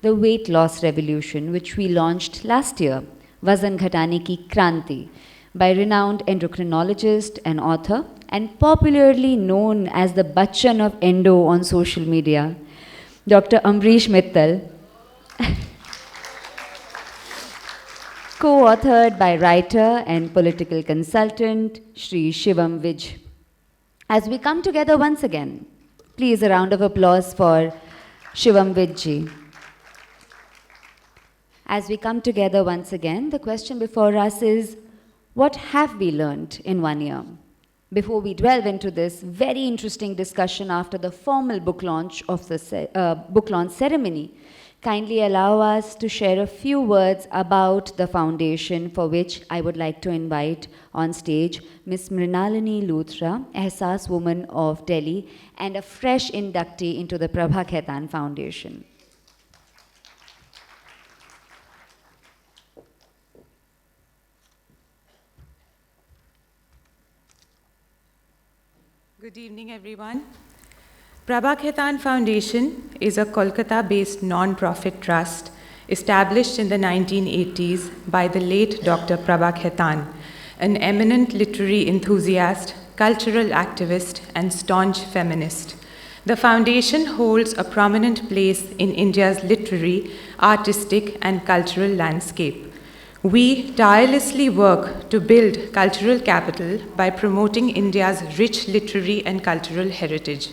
the weight loss revolution, which we launched last year, Vazan Ghatane Ki Kranti, by renowned endocrinologist and author, and popularly known as the Bachchan of Endo on social media, Dr. Amrish Mittal, co-authored by writer and political consultant Shri Shivam Vij. As we come together once again, please a round of applause for Shivam Vijji. As we come together once again, the question before us is, what have we learned in 1 year? Before we delve into this very interesting discussion after the formal book launch of the book launch ceremony, kindly allow us to share a few words about the foundation, for which I would like to invite on stage Ms. Mrinalini Luthra, Ehsaas Woman of Delhi, and a fresh inductee into the Prabha Khaitan Foundation. Good evening, everyone. Prabha Khaitan Foundation is a Kolkata-based non-profit trust established in the 1980s by the late Dr. Prabha Khaitan, an eminent literary enthusiast, cultural activist, and staunch feminist. The foundation holds a prominent place in India's literary, artistic, and cultural landscape. We tirelessly work to build cultural capital by promoting India's rich literary and cultural heritage.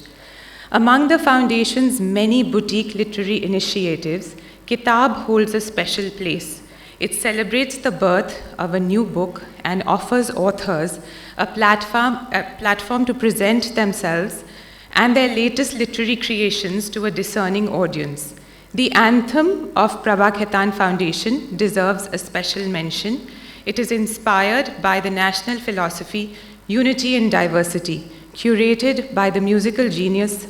Among the Foundation's many boutique literary initiatives, Kitab holds a special place. It celebrates the birth of a new book and offers authors a platform to present themselves and their latest literary creations to a discerning audience. The anthem of Prabha Khaitan Foundation deserves a special mention. It is inspired by the national philosophy, Unity in Diversity, curated by the musical genius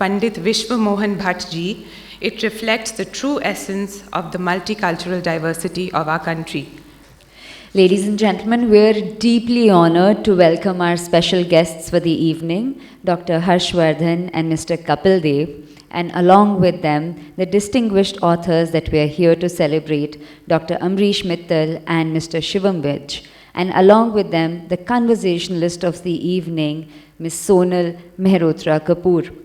Pandit Vishwa Mohan Bhatt Ji. It reflects the true essence of the multicultural diversity of our country. Ladies and gentlemen, we're deeply honored to welcome our special guests for the evening, Dr. Harshvardhan and Mr. Kapil Dev, and along with them, the distinguished authors that we are here to celebrate, Dr. Amrish Mittal and Mr. Shivam Vij, and along with them, the conversationalist of the evening, Ms. Sonal Mehrotra Kapoor.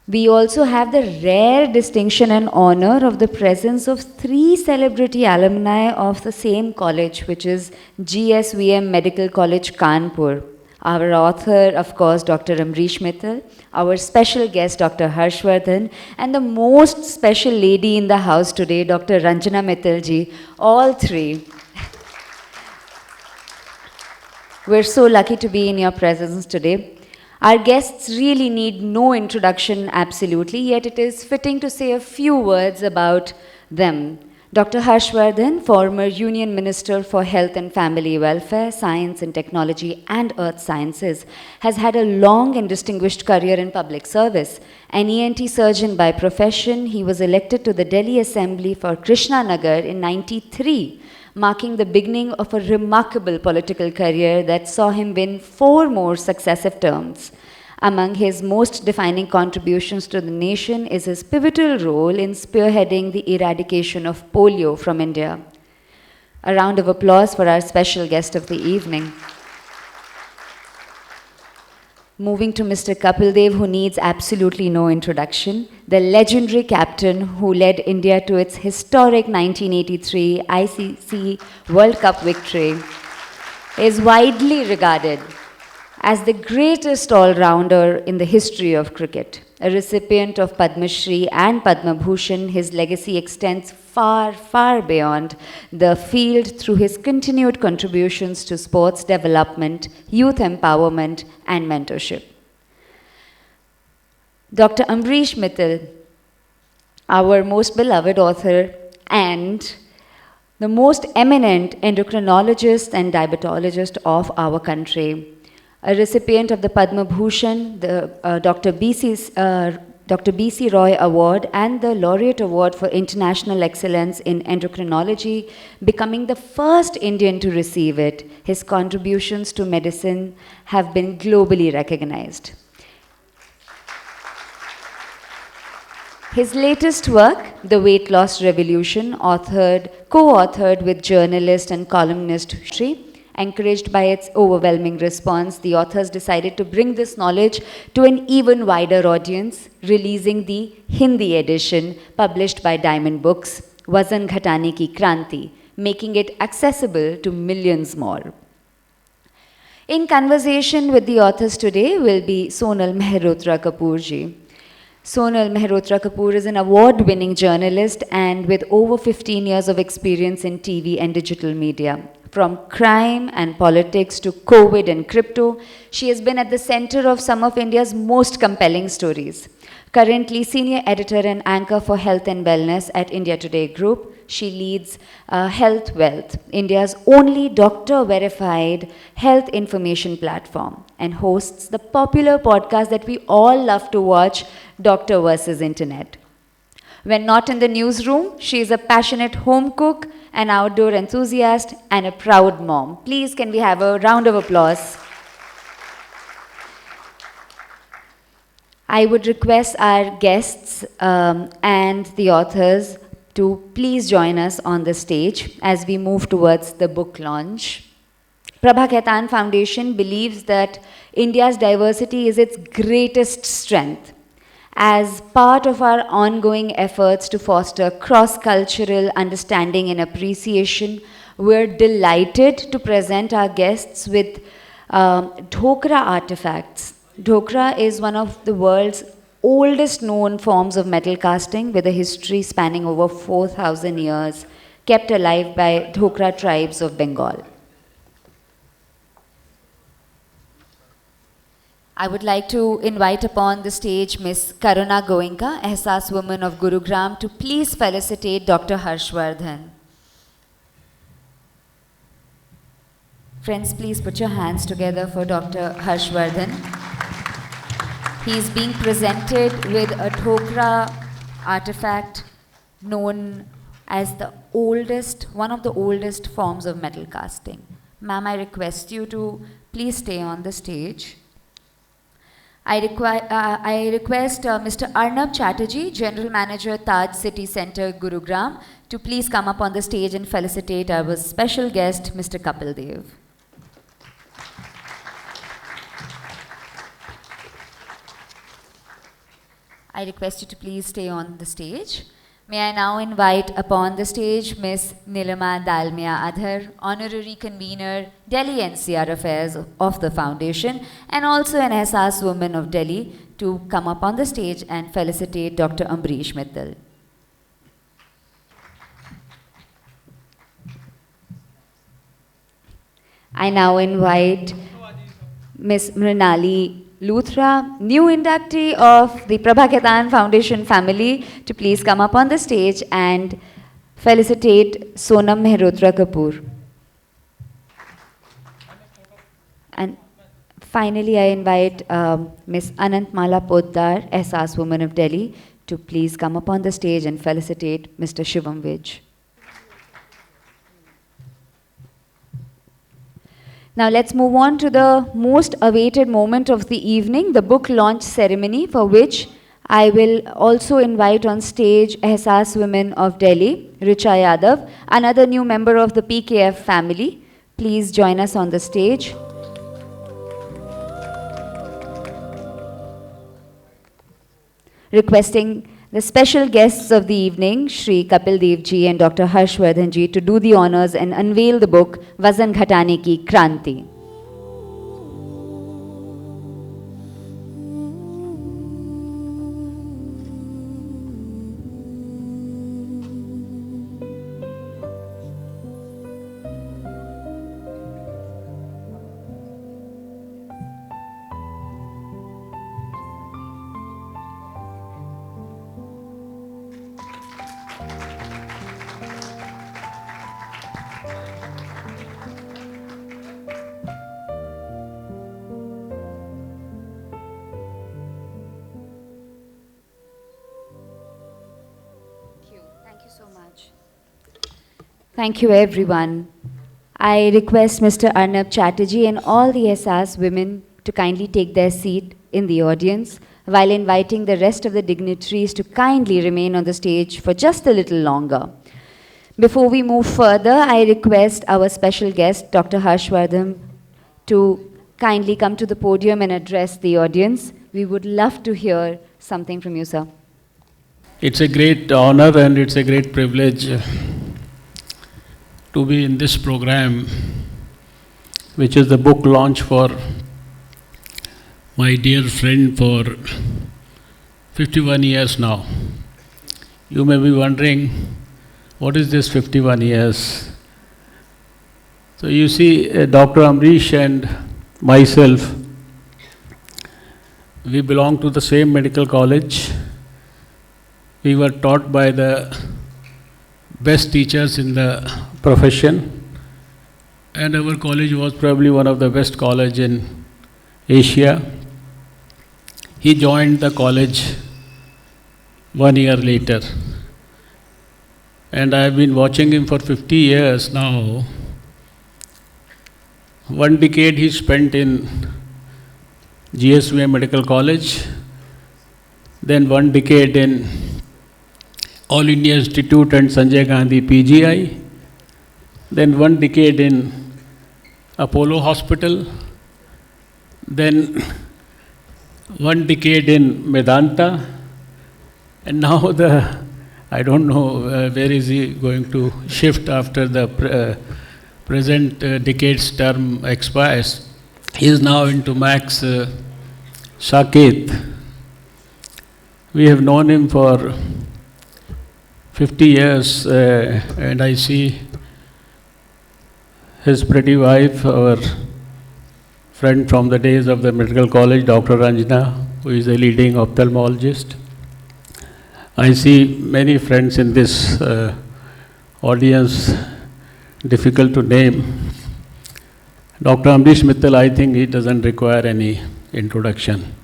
We also have the rare distinction and honor of the presence of 3 celebrity alumni of the same college, which is GSVM Medical College, Kanpur. Our author, of course, Dr. Amrish Mittal, our special guest, Dr. Harshvardhan, and the most special lady in the house today, Dr. Ranjana Mittal ji, all 3. We're so lucky to be in your presence today. Our guests really need no introduction, absolutely, yet it is fitting to say a few words about them. Dr. Harshvardhan, former Union Minister for Health and Family Welfare, Science and Technology and Earth Sciences, has had a long and distinguished career in public service. An ENT surgeon by profession, he was elected to the Delhi Assembly for Krishnanagar in '93, marking the beginning of a remarkable political career that saw him win 4 more successive terms. Among his most defining contributions to the nation is his pivotal role in spearheading the eradication of polio from India. A round of applause for our special guest of the evening. Moving to Mr. Kapil Dev, who needs absolutely no introduction, the legendary captain who led India to its historic 1983 ICC World Cup victory, is widely regarded as the greatest all-rounder in the history of cricket. A recipient of Padma Shri and Padma Bhushan, his legacy extends far, far beyond the field through his continued contributions to sports development, youth empowerment, and mentorship. Dr. Amrish Mittal, our most beloved author and the most eminent endocrinologist and diabetologist of our country, a recipient of the Padma Bhushan, the Dr. B.C. Roy Award, and the Laureate Award for International Excellence in Endocrinology, becoming the first Indian to receive it. His contributions to medicine have been globally recognized. His latest work, The Weight Loss Revolution, co-authored with journalist and columnist Shri, encouraged by its overwhelming response, the authors decided to bring this knowledge to an even wider audience, releasing the Hindi edition published by Diamond Books, Vazan Ghatane Ki Kranti, making it accessible to millions more. In conversation with the authors today will be Sonal Mehrotra Kapoor ji. Sonal Mehrotra Kapoor is an award-winning journalist and with over 15 years of experience in TV and digital media. From crime and politics to COVID and crypto, she has been at the center of some of India's most compelling stories. Currently senior editor and anchor for health and wellness at India Today Group, she leads Health Wealth, India's only doctor-verified health information platform, and hosts the popular podcast that we all love to watch, Doctor vs. Internet. When not in the newsroom, she is a passionate home cook, an outdoor enthusiast, and a proud mom. Please, can we have a round of applause? I would request our guests and the authors to please join us on the stage as we move towards the book launch. Prabha Khaitan Foundation believes that India's diversity is its greatest strength. As part of our ongoing efforts to foster cross-cultural understanding and appreciation, we're delighted to present our guests with Dhokra artifacts. Dhokra is one of the world's oldest known forms of metal casting with a history spanning over 4,000 years, kept alive by Dhokra tribes of Bengal. I would like to invite upon the stage Ms. Karuna Goenka, Ehsaas woman of Gurugram, to please felicitate Dr. Harshvardhan. Friends, please put your hands together for Dr. Harshvardhan. He is being presented with a Dhokra artifact known as one of the oldest forms of metal casting. Ma'am, I request you to please stay on the stage. I request Mr. Arnab Chatterjee, General Manager, Taj City Centre, Gurugram, to please come up on the stage and felicitate our special guest, Mr. Kapil Dev. I request you to please stay on the stage. May I now invite upon the stage Ms. Nilima Dalmia Adhar, Honorary Convener, Delhi NCR Affairs of the Foundation, and also an Ehsaas woman of Delhi, to come up on the stage and felicitate Dr. Ambrish Mittal. I now invite Ms. Mrinali Luthra, new inductee of the Prabha Khaitan Foundation family, to please come up on the stage and felicitate Sonam Mehrotra Kapoor. And finally, I invite Ms. Anantmala Poddar, Ehsaas woman of Delhi, to please come up on the stage and felicitate Mr. Shivam Vij. Now let's move on to the most awaited moment of the evening, the book launch ceremony, for which I will also invite on stage Ehsaas women of Delhi, Richa Yadav, another new member of the PKF family. Please join us on the stage. Requesting the special guests of the evening, Shri Kapil Dev ji and Dr. Harshvardhan ji, to do the honors and unveil the book Vazan Ghatane Ki Kranti. Thank you, everyone. I request Mr. Arnab Chatterjee and all the Ehsaas women to kindly take their seat in the audience. while inviting the rest of the dignitaries to kindly remain on the stage for just a little longer. Before we move further, I request our special guest, Dr. Harshvardhan, to kindly come to the podium and address the audience. We would love to hear something from you, sir. It's a great honor and it's a great privilege to be in this program, which is the book launch for my dear friend for 51 years now. You may be wondering, what is this 51 years? So you see, Dr. Amrish and myself, we belong to the same medical college. We were taught by the best teachers in the profession, and our college was probably one of the best college in Asia. He joined the college 1 year later, and I have been watching him for 50 years now. 1 decade he spent in GSVM Medical College, then 1 decade in All India Institute and Sanjay Gandhi PGI, then 1 decade in Apollo Hospital, then 1 decade in Medanta, and now I don't know where is he going to shift after the present decade's term expires. He is now into Max Saket. We have known him for 50 years, and I see his pretty wife, our friend from the days of the medical college, Dr. Ranjana, who is a leading ophthalmologist. I see many friends in this audience, difficult to name. Dr. Amrish Mittal, I think he doesn't require any introduction.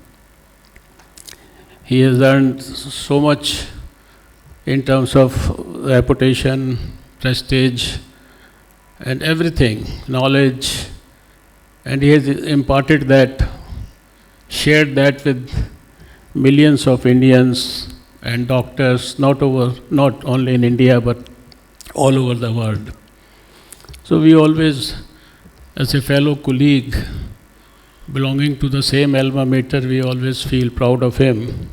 He has earned so much in terms of reputation, prestige, and everything, knowledge, and he has imparted that, shared that with millions of Indians and doctors, not only in India, but all over the world. So we always, as a fellow colleague, belonging to the same alma mater, we always feel proud of him.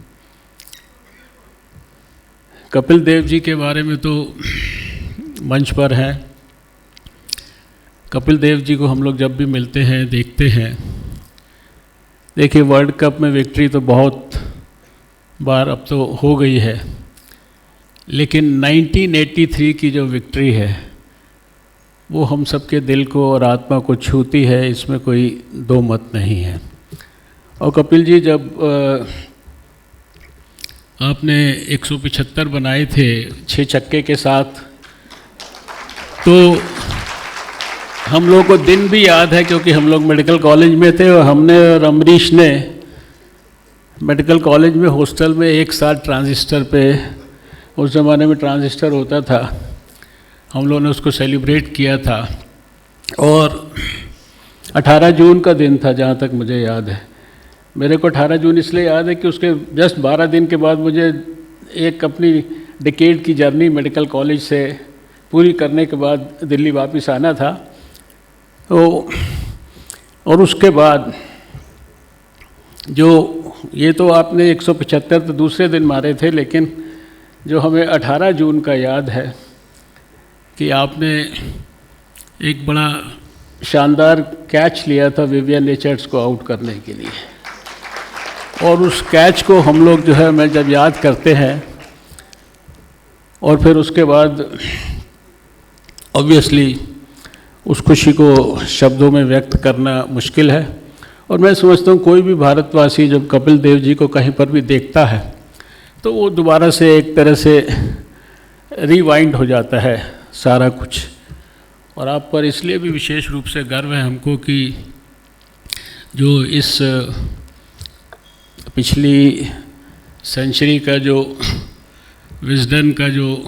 Kapil Dev ji के बारे में तो मंच पर हैं। कपिल देव जी को हम लोग जब भी मिलते हैं, देखते हैं, देखिए वर्ल्ड कप में विक्ट्री तो बहुत बार अब तो हो गई है, लेकिन 1983 की जो विक्ट्री है वो हम सबके दिल को और आत्मा को छूती है, इसमें कोई दो मत नहीं है। और कपिल जी, जब आपने 175 बनाए थे 6 छक्के के साथ, तो हम लोग को दिन भी याद है, क्योंकि हम लोग मेडिकल कॉलेज में थे और हमने और अमरीश ने मेडिकल कॉलेज में हॉस्टल में एक साथ ट्रांजिस्टर पे, उस ज़माने में ट्रांजिस्टर होता था, हम लोगों ने उसको सेलिब्रेट किया था। और 18 जून का दिन था, जहाँ तक मुझे याद है। मेरे को 18 जून इसलिए याद है कि उसके जस्ट 12 दिन के बाद मुझे एक अपनी डिकेड की जर्नी मेडिकल कॉलेज से पूरी करने के बाद दिल्ली वापस आना था। तो और उसके बाद जो ये तो आपने 175 तो दूसरे दिन मारे थे, लेकिन जो हमें 18 जून का याद है कि आपने एक बड़ा शानदार कैच लिया था विवियन रिचर्ड्स को आउट करने के लिए, और उस कैच को हम लोग जो है मैं जब याद करते हैं, और फिर उसके बाद ऑब्वियसली उस खुशी को शब्दों में व्यक्त करना मुश्किल है। और मैं समझता हूँ कोई भी भारतवासी जब कपिल देव जी को कहीं पर भी देखता है तो वो दोबारा से एक तरह से रिवाइंड हो जाता है सारा कुछ। और आप पर इसलिए भी विशेष रूप से गर्व है हमको कि जो इस पिछली सेंचुरी का जो विजडन का जो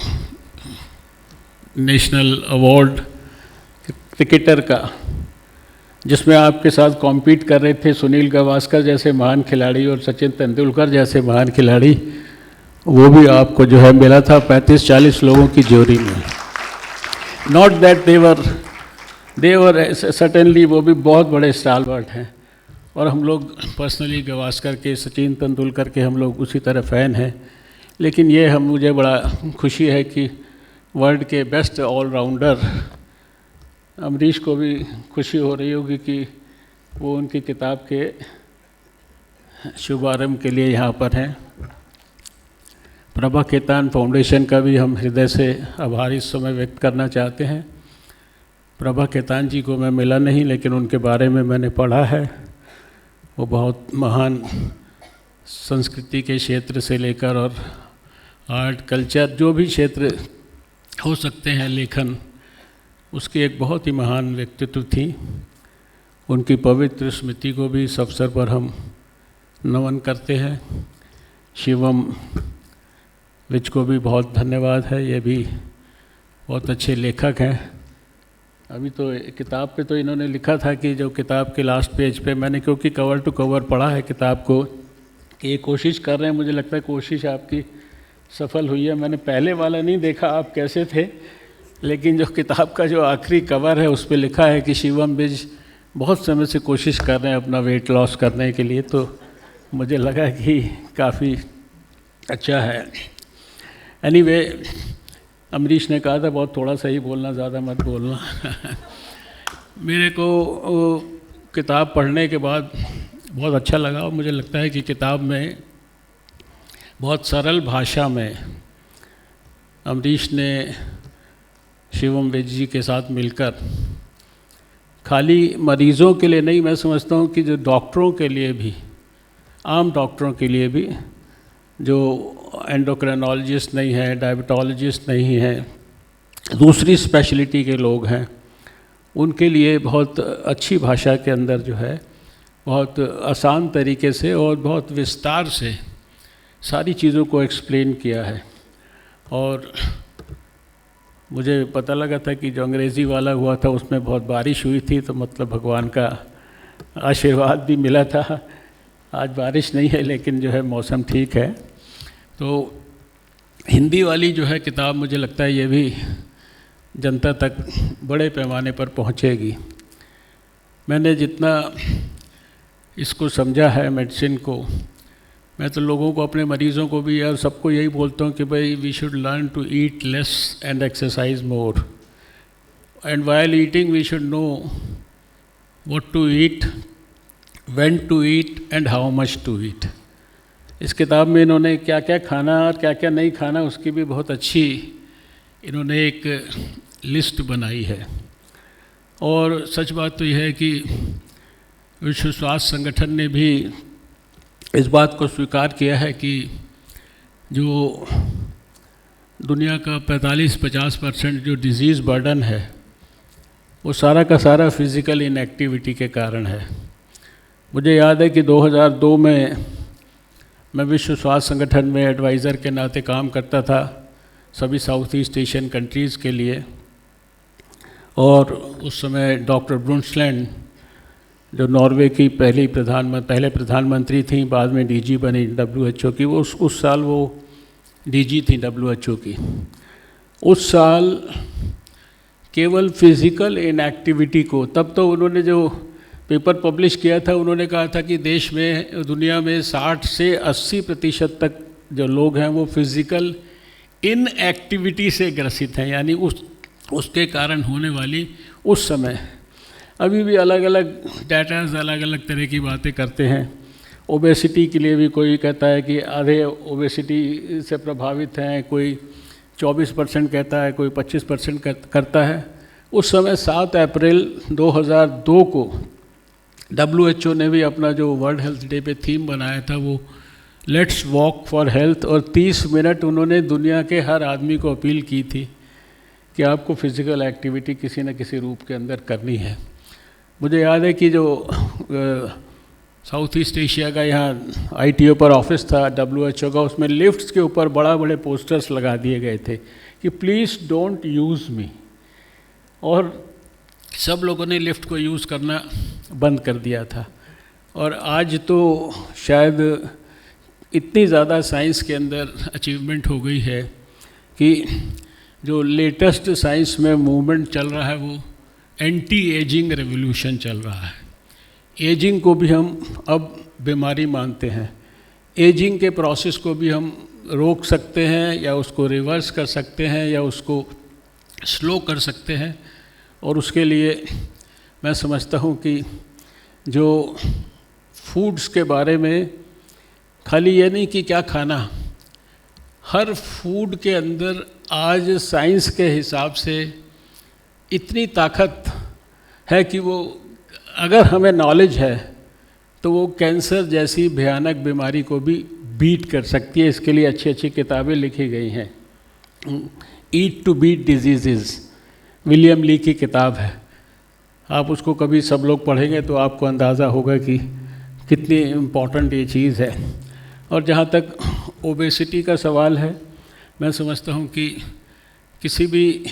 नेशनल अवार्ड क्रिकेटर का जिसमें आपके साथ कॉम्पीट कर रहे थे सुनील गावस्कर जैसे महान खिलाड़ी और सचिन तेंदुलकर जैसे महान खिलाड़ी, वो भी आपको जो है मिला था 35-40 लोगों की जोड़ी में। नॉट दैट देवर सर्टेनली, वो भी बहुत बड़े स्टालवर्ट हैं, और हम लोग पर्सनली गावस्कर के, सचिन तेंदुलकर के हम लोग उसी तरह फ़ैन हैं। लेकिन ये मुझे बड़ा खुशी है कि वर्ल्ड के बेस्ट ऑलराउंडर अमरीश को भी खुशी हो रही होगी कि वो उनकी किताब के शुभारंभ के लिए यहाँ पर हैं। प्रभा खेतान फाउंडेशन का भी हम हृदय से आभार इस समय व्यक्त करना चाहते हैं। प्रभा खेतान जी को मैं मिला नहीं, लेकिन उनके बारे में मैंने पढ़ा है। वो बहुत महान संस्कृति के क्षेत्र से लेकर और आर्ट कल्चर जो भी क्षेत्र हो सकते हैं, लेखन, उसकी एक बहुत ही महान व्यक्तित्व थी। उनकी पवित्र स्मृति को भी इस अवसर पर हम नमन करते हैं। शिवम विज को भी बहुत धन्यवाद है, ये भी बहुत अच्छे लेखक हैं। अभी तो किताब पे तो इन्होंने लिखा था कि जो किताब के लास्ट पेज पे, मैंने क्योंकि कवर टू कवर पढ़ा है किताब को, कि ये कोशिश कर रहे हैं, मुझे लगता है कोशिश आपकी सफल हुई है। मैंने पहले वाला नहीं देखा आप कैसे थे, लेकिन जो किताब का जो आखिरी कवर है उस पर लिखा है कि शिवम विज बहुत समय से कोशिश कर रहे हैं अपना वेट लॉस करने के लिए, तो मुझे लगा कि काफ़ी अच्छा है। एनीवे, अमरीश ने कहा था बहुत थोड़ा सा ही बोलना, ज़्यादा मत बोलना। मेरे को किताब पढ़ने के बाद बहुत अच्छा लगा, और मुझे लगता है कि किताब में बहुत सरल भाषा में अमरीश ने शिवम विज जी के साथ मिलकर, खाली मरीज़ों के लिए नहीं, मैं समझता हूँ कि जो डॉक्टरों के लिए भी, आम डॉक्टरों के लिए भी, जो एंडोक्राइनोलॉजिस्ट नहीं है, डायबिटोलॉजिस्ट नहीं है, दूसरी स्पेशलिटी के लोग हैं, उनके लिए बहुत अच्छी भाषा के अंदर जो है, बहुत आसान तरीके से और बहुत विस्तार से सारी चीज़ों को एक्सप्लेन किया है। और मुझे पता लगा था कि जो अंग्रेज़ी वाला हुआ था उसमें बहुत बारिश हुई थी, तो मतलब भगवान का आशीर्वाद भी मिला था। आज बारिश नहीं है, लेकिन जो है मौसम ठीक है। तो हिंदी वाली जो है किताब, मुझे लगता है ये भी जनता तक बड़े पैमाने पर पहुंचेगी। मैंने जितना इसको समझा है मेडिसिन को, मैं तो लोगों को, अपने मरीज़ों को भी यार सबको यही बोलता हूँ कि भाई we should learn to eat less and exercise more, and while eating we should know what to eat, when to eat and how much to eat. इस किताब में इन्होंने क्या क्या खाना और क्या क्या नहीं खाना, उसकी भी बहुत अच्छी इन्होंने एक लिस्ट बनाई है। और सच बात तो यह है कि विश्व स्वास्थ्य संगठन ने भी इस बात को स्वीकार किया है कि जो दुनिया का 45-50% जो डिज़ीज़ बर्डन है, वो सारा का सारा फिज़िकल इनएक्टिविटी के कारण है। मुझे याद है कि 2002 में मैं विश्व स्वास्थ्य संगठन में एडवाइज़र के नाते काम करता था सभी साउथ ईस्ट एशियन कंट्रीज़ के लिए, और उस समय डॉक्टर ब्रुंसलैंड जो नॉर्वे की पहले प्रधानमंत्री थी, बाद में डीजी बनी WHO की, वो उस साल वो डीजी थी WHO की। उस साल केवल फिज़िकल इनएक्टिविटी को, तब तो उन्होंने जो पेपर पब्लिश किया था, उन्होंने कहा था कि देश में, दुनिया में 60 से 80% तक जो लोग हैं वो फिज़िकल इनएक्टिविटी से ग्रसित हैं, यानी उसके कारण होने वाली उस समय। अभी भी अलग अलग डाटाज अलग अलग तरह की बातें करते हैं। ओबेसिटी के लिए भी कोई कहता है कि आधे ओबेसिटी से प्रभावित हैं, कोई 24% कहता है, कोई 25% करता है। उस समय 7 अप्रैल 2002 को WHO ने भी अपना जो वर्ल्ड हेल्थ डे पे थीम बनाया था, वो लेट्स वॉक फॉर हेल्थ, और 30 मिनट उन्होंने दुनिया के हर आदमी को अपील की थी कि आपको फिज़िकल एक्टिविटी किसी न किसी रूप के अंदर करनी है। मुझे याद है कि जो साउथ ईस्ट एशिया का यहाँ ITO पर ऑफिस था WHO का, उसमें लिफ्ट्स के ऊपर बड़े पोस्टर्स लगा दिए गए थे कि प्लीज़ डोंट यूज़ मी। और सब लोगों ने लिफ्ट को यूज़ करना बंद कर दिया था। और आज तो शायद इतनी ज़्यादा साइंस के अंदर अचीवमेंट हो गई है कि जो लेटेस्ट साइंस में मूवमेंट चल रहा है वो एंटी एजिंग रेवोल्यूशन चल रहा है। एजिंग को भी हम अब बीमारी मानते हैं। एजिंग के प्रोसेस को भी हम रोक सकते हैं या उसको रिवर्स कर सकते हैं या उसको स्लो कर सकते हैं। और उसके लिए मैं समझता हूँ कि जो फूड्स के बारे में खाली ये नहीं कि क्या खाना, हर फूड के अंदर आज साइंस के हिसाब से इतनी ताकत है कि वो अगर हमें नॉलेज है तो वो कैंसर जैसी भयानक बीमारी को भी बीट कर सकती है। इसके लिए अच्छी अच्छी किताबें लिखी गई हैं। ईट टू बीट डिजीज़ विलियम ली की किताब है। आप उसको कभी सब लोग पढ़ेंगे तो आपको अंदाज़ा होगा कि कितनी इम्पॉर्टेंट ये चीज़ है। और जहाँ तक ओबेसिटी का सवाल है, मैं समझता हूँ कि किसी भी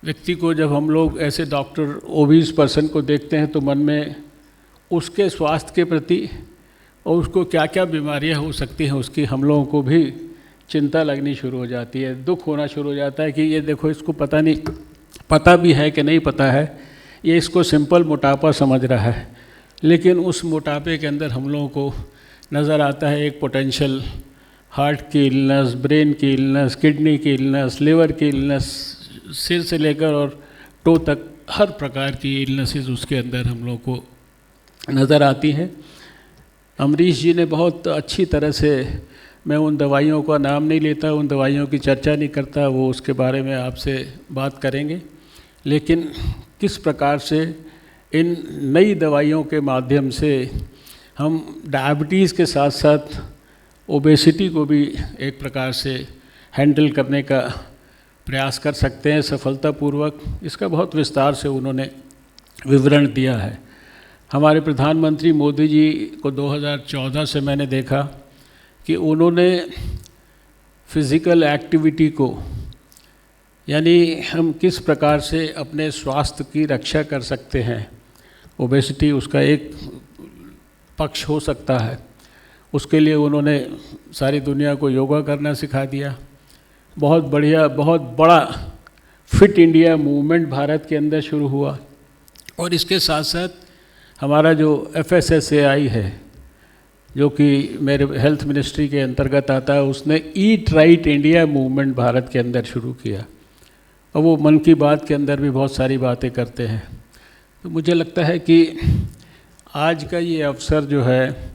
व्यक्ति को जब हम लोग ऐसे डॉक्टर ओबीस पर्सन को देखते हैं तो मन में उसके स्वास्थ्य के प्रति और उसको क्या क्या बीमारियाँ हो सकती हैं उसकी हम लोगों को भी चिंता लगनी शुरू हो जाती है। दुख होना शुरू हो जाता है कि ये देखो इसको पता नहीं, पता भी है कि नहीं पता है, ये इसको सिंपल मोटापा समझ रहा है, लेकिन उस मोटापे के अंदर हम लोगों को नज़र आता है एक पोटेंशियल हार्ट की इलनेस, ब्रेन की इलनेस, किडनी की इलनेस, लिवर की इलनेस, सिर से लेकर और टो तक हर प्रकार की इलनेसेस उसके अंदर हम लोगों को नज़र आती हैं। अमरीश जी ने बहुत अच्छी तरह से, मैं उन दवाइयों का नाम नहीं लेता, उन दवाइयों की चर्चा नहीं करता, वो उसके बारे में आपसे बात करेंगे, लेकिन किस प्रकार से इन नई दवाइयों के माध्यम से हम डायबिटीज़ के साथ साथ ओबेसिटी को भी एक प्रकार से हैंडल करने का प्रयास कर सकते हैं सफलतापूर्वक। इसका बहुत विस्तार से उन्होंने विवरण दिया है। हमारे प्रधानमंत्री मोदी जी को 2014 से मैंने देखा कि उन्होंने फिज़िकल एक्टिविटी को, यानी हम किस प्रकार से अपने स्वास्थ्य की रक्षा कर सकते हैं, ओबेसिटी उसका एक पक्ष हो सकता है, उसके लिए उन्होंने सारी दुनिया को योगा करना सिखा दिया। बहुत बढ़िया, बहुत बड़ा फिट इंडिया मूवमेंट भारत के अंदर शुरू हुआ। और इसके साथ साथ हमारा जो FSSAI है, जो कि मेरे हेल्थ मिनिस्ट्री के अंतर्गत आता है, उसने eat right India movement Bharat के अंदर शुरू किया और वो मन की बात के अंदर भी बहुत सारी बातें करते हैं। तो मुझे लगता है कि आज का ये अवसर जो है,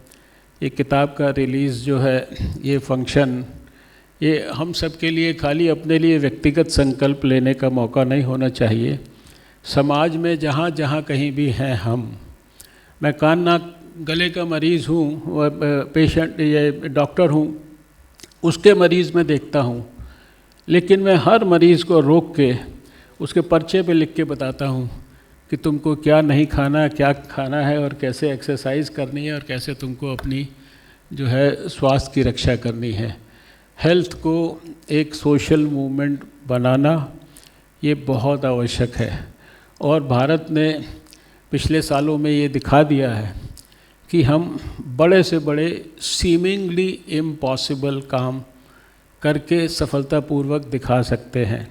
ये किताब का रिलीज़ जो है, ये फंक्शन, ये हम सब के लिए खाली अपने लिए व्यक्तिगत संकल्प लेने का मौका नहीं होना चाहिए। समाज में जहाँ जहाँ कहीं भी हैं हम, मैं कान नाक गले का मरीज़ हूँ, पेशेंट ये डॉक्टर हूँ, उसके मरीज़ में देखता हूँ, लेकिन मैं हर मरीज़ को रोक के उसके पर्चे पे लिख के बताता हूँ कि तुमको क्या नहीं खाना, क्या खाना है और कैसे एक्सरसाइज करनी है और कैसे तुमको अपनी जो है स्वास्थ्य की रक्षा करनी है। हेल्थ को एक सोशल मूवमेंट बनाना ये बहुत आवश्यक है। और भारत ने पिछले सालों में ये दिखा दिया है कि हम बड़े से बड़े सीमिंगली इम्पॉसिबल काम करके सफलतापूर्वक दिखा सकते हैं।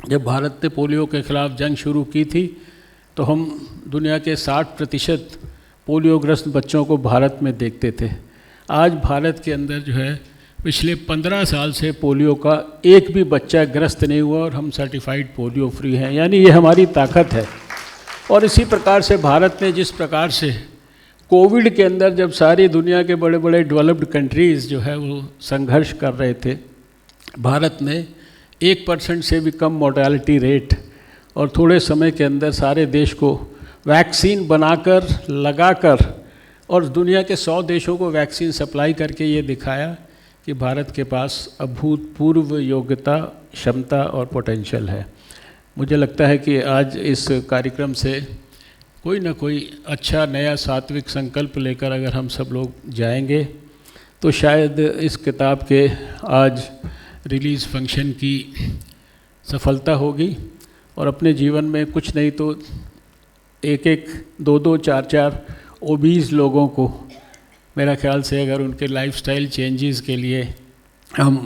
जब भारत ने पोलियो के ख़िलाफ़ जंग शुरू की थी तो हम दुनिया के 60% पोलियोग्रस्त बच्चों को भारत में देखते थे। आज भारत के अंदर जो है पिछले 15 साल से पोलियो का एक भी बच्चा ग्रस्त नहीं हुआ और हम सर्टिफाइड पोलियो फ्री हैं, यानी ये हमारी ताकत है। और इसी प्रकार से भारत ने जिस प्रकार से कोविड के अंदर जब सारी दुनिया के बड़े बड़े डेवलप्ड कंट्रीज़ जो है वो संघर्ष कर रहे थे, भारत ने 1% से भी कम मोर्टेलिटी रेट और थोड़े समय के अंदर सारे देश को वैक्सीन बनाकर लगाकर और दुनिया के 100 देशों को वैक्सीन सप्लाई करके ये दिखाया कि भारत के पास अभूतपूर्व योग्यता, क्षमता और पोटेंशियल है। मुझे लगता है कि आज इस कार्यक्रम से कोई ना कोई अच्छा नया सात्विक संकल्प लेकर अगर हम सब लोग जाएंगे तो शायद इस किताब के आज रिलीज़ फंक्शन की सफलता होगी। और अपने जीवन में कुछ नहीं तो एक एक दो दो चार चार ओबीज लोगों को, मेरा ख्याल से अगर उनके लाइफस्टाइल चेंजेस के लिए हम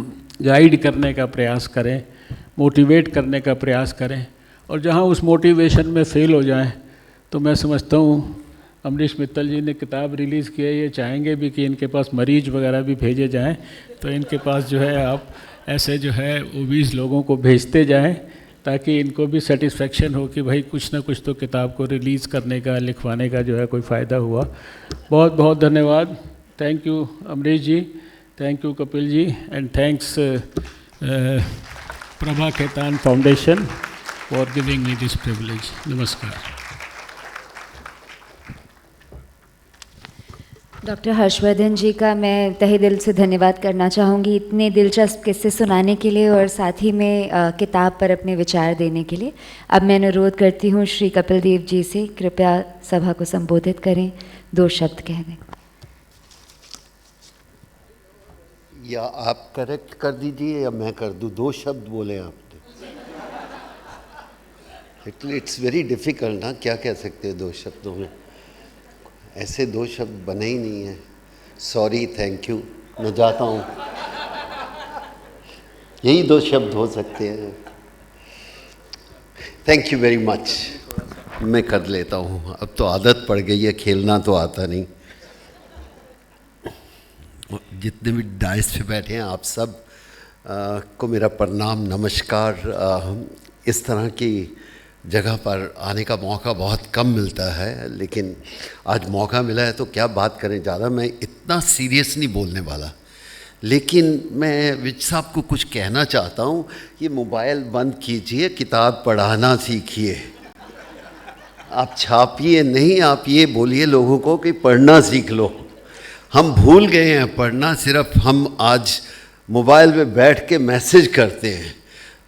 गाइड करने का प्रयास करें, मोटिवेट करने का प्रयास करें, और जहाँ उस मोटिवेशन में फेल हो जाएं, तो मैं समझता हूँ अमरीश मित्तल जी ने किताब रिलीज़ की है, ये चाहेंगे भी कि इनके पास मरीज वगैरह भी भेजे जाएं, तो इनके पास जो है आप ऐसे जो है ओबीज लोगों को भेजते जाएं, ताकि इनको भी सेटिस्फेक्शन हो कि भाई कुछ ना कुछ तो किताब को रिलीज़ करने का, लिखवाने का जो है कोई फ़ायदा हुआ। बहुत बहुत धन्यवाद। Thank you Amrish ji, thank you Kapil ji, and thanks Prabha Khaitan foundation for giving me this privilege. नमस्कार। डॉक्टर हर्षवर्धन जी का मैं तहे दिल से धन्यवाद करना चाहूँगी इतने दिलचस्प किस्से सुनाने के लिए और साथ ही में किताब पर अपने विचार देने के लिए। अब मैं अनुरोध करती हूँ श्री कपिल देव जी से, कृपया सभा को संबोधित करें, 2 शब्द कह दें। या आप करेक्ट कर दीजिए या मैं कर दूँ, 2 शब्द बोले आपने। इट्स वेरी डिफ़िकल्ट ना, क्या कह सकते हैं 2 शब्दों में, ऐसे 2 शब्द बने ही नहीं है। सॉरी, थैंक यू, मैं जाता हूँ, यही 2 शब्द हो सकते हैं। थैंक यू वेरी मच, मैं कर लेता हूँ, अब तो आदत पड़ गई है, खेलना तो आता नहीं। जितने भी डाइस पे बैठे हैं आप सब को मेरा प्रणाम, नमस्कार। इस तरह की जगह पर आने का मौका बहुत कम मिलता है, लेकिन आज मौका मिला है तो क्या बात करें। ज़्यादा मैं इतना सीरियस नहीं बोलने वाला, लेकिन मैं विज साहब को कुछ कहना चाहता हूँ। ये मोबाइल बंद कीजिए, किताब पढ़ाना सीखिए। आप छापिए नहीं, आप ये बोलिए लोगों को कि पढ़ना सीख लो। हम भूल गए हैं पढ़ना, सिर्फ हम आज मोबाइल में बैठ के मैसेज करते हैं।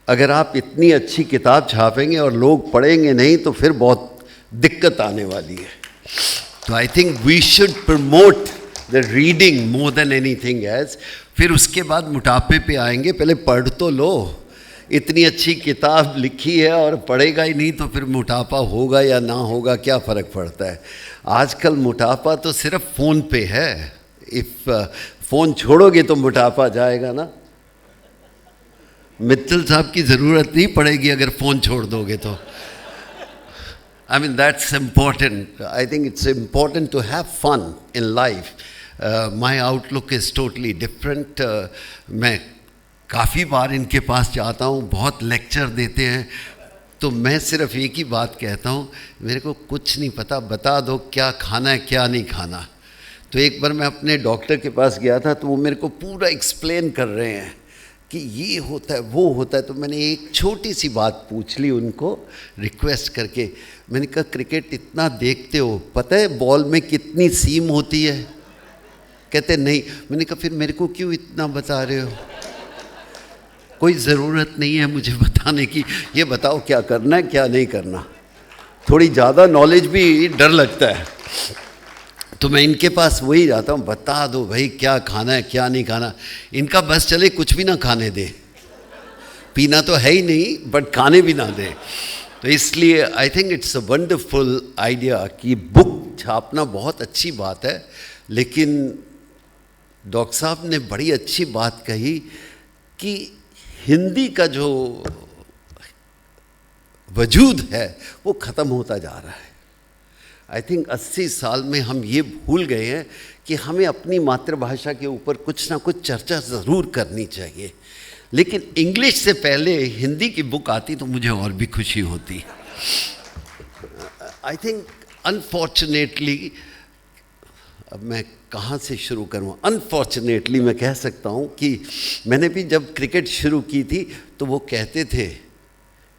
अगर आप इतनी अच्छी किताब छापेंगे और लोग पढ़ेंगे नहीं तो फिर बहुत दिक्कत आने वाली है। तो I think we should promote the reading more than anything else. फिर उसके बाद मोटापे पे आएंगे, पहले पढ़ तो लो। इतनी अच्छी किताब लिखी है और पढ़ेगा ही नहीं तो फिर मोटापा होगा या ना होगा, क्या फ़र्क पड़ता है। आजकल मोटापा तो सिर्फ फ़ोन पे है। इफ़ फ़ोन छोड़ोगे तो मोटापा जाएगा ना। मित्तल साहब की ज़रूरत नहीं पड़ेगी अगर फ़ोन छोड़ दोगे तो। I mean, that's important. I think it's important to have fun in life. My outlook is totally different. मैं काफ़ी बार इनके पास जाता हूँ, बहुत लेक्चर देते हैं, तो मैं सिर्फ एक ही बात कहता हूँ, मेरे को कुछ नहीं पता, बता दो क्या खाना है क्या नहीं खाना। तो एक बार मैं अपने डॉक्टर के पास गया था, तो वो मेरे को पूरा एक्सप्लेन कर रहे हैं कि ये होता है वो होता है। तो मैंने एक छोटी सी बात पूछ ली उनको रिक्वेस्ट करके। मैंने कहा क्रिकेट इतना देखते हो, पता है बॉल में कितनी सीम होती है? कहते नहीं। मैंने कहा फिर मेरे को क्यों इतना बता रहे हो? कोई ज़रूरत नहीं है मुझे बताने की, ये बताओ क्या करना है क्या नहीं करना। थोड़ी ज़्यादा नॉलेज भी डर लगता है, तो मैं इनके पास वही जाता हूँ, बता दो भाई क्या खाना है क्या नहीं खाना। इनका बस चले कुछ भी ना खाने दे, पीना तो है ही नहीं बट खाने भी ना दे। तो इसलिए I think it's a wonderful idea कि बुक छापना बहुत अच्छी बात है, लेकिन डॉक्टर साहब ने बड़ी अच्छी बात कही कि हिंदी का जो वजूद है वो ख़त्म होता जा रहा है। आई थिंक 80 साल में हम ये भूल गए हैं कि हमें अपनी मातृभाषा के ऊपर कुछ ना कुछ चर्चा ज़रूर करनी चाहिए। लेकिन इंग्लिश से पहले हिंदी की बुक आती तो मुझे और भी खुशी होती। आई थिंक अनफॉर्चुनेटली, अब मैं कहाँ से शुरू करूँ? अनफॉर्चुनेटली मैं कह सकता हूँ कि मैंने भी जब क्रिकेट शुरू की थी तो वो कहते थे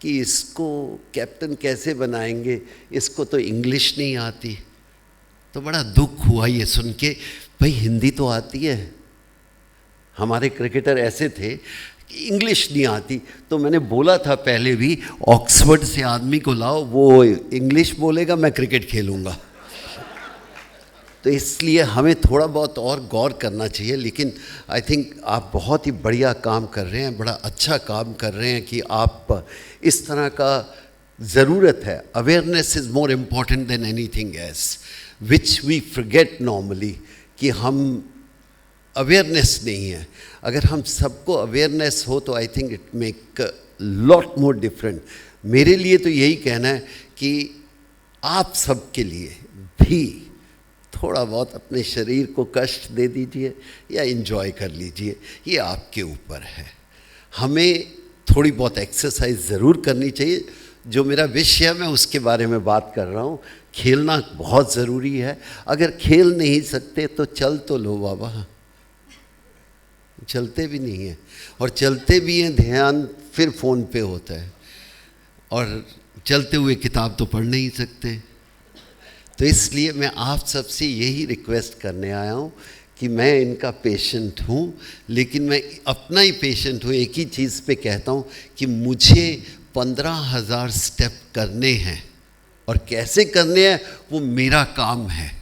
कि इसको कैप्टन कैसे बनाएंगे, इसको तो इंग्लिश नहीं आती। तो बड़ा दुख हुआ ये सुन के, भाई हिंदी तो आती है। हमारे क्रिकेटर ऐसे थे कि इंग्लिश नहीं आती। तो मैंने बोला था पहले भी, ऑक्सफोर्ड से आदमी को लाओ, वो इंग्लिश बोलेगा, मैं क्रिकेट खेलूँगा। तो इसलिए हमें थोड़ा बहुत और गौर करना चाहिए। लेकिन आई थिंक आप बहुत ही बढ़िया काम कर रहे हैं, बड़ा अच्छा काम कर रहे हैं कि आप इस तरह का ज़रूरत है. Awareness is more important than anything else, which we forget normally, कि हम अवेयरनेस नहीं है. अगर हम सबको अवेयरनेस हो तो I think it make lot more different. मेरे लिए तो यही कहना है कि आप सबके लिए भी थोड़ा बहुत अपने शरीर को कष्ट दे दीजिए या इन्जॉय कर लीजिए, ये आपके ऊपर है. हमें थोड़ी बहुत एक्सरसाइज ज़रूर करनी चाहिए. जो मेरा विषय है मैं उसके बारे में बात कर रहा हूँ. खेलना बहुत ज़रूरी है. अगर खेल नहीं सकते तो चल तो लो बाबा. चलते भी नहीं हैं, और चलते भी हैं ध्यान फिर फ़ोन पे होता है, और चलते हुए किताब तो पढ़ नहीं सकते. तो इसलिए मैं आप सबसे यही रिक्वेस्ट करने आया हूँ कि मैं इनका पेशेंट हूँ, लेकिन मैं अपना ही पेशेंट हूँ. एक ही चीज़ पे कहता हूँ कि मुझे 15,000 स्टेप करने हैं, और कैसे करने हैं वो मेरा काम है.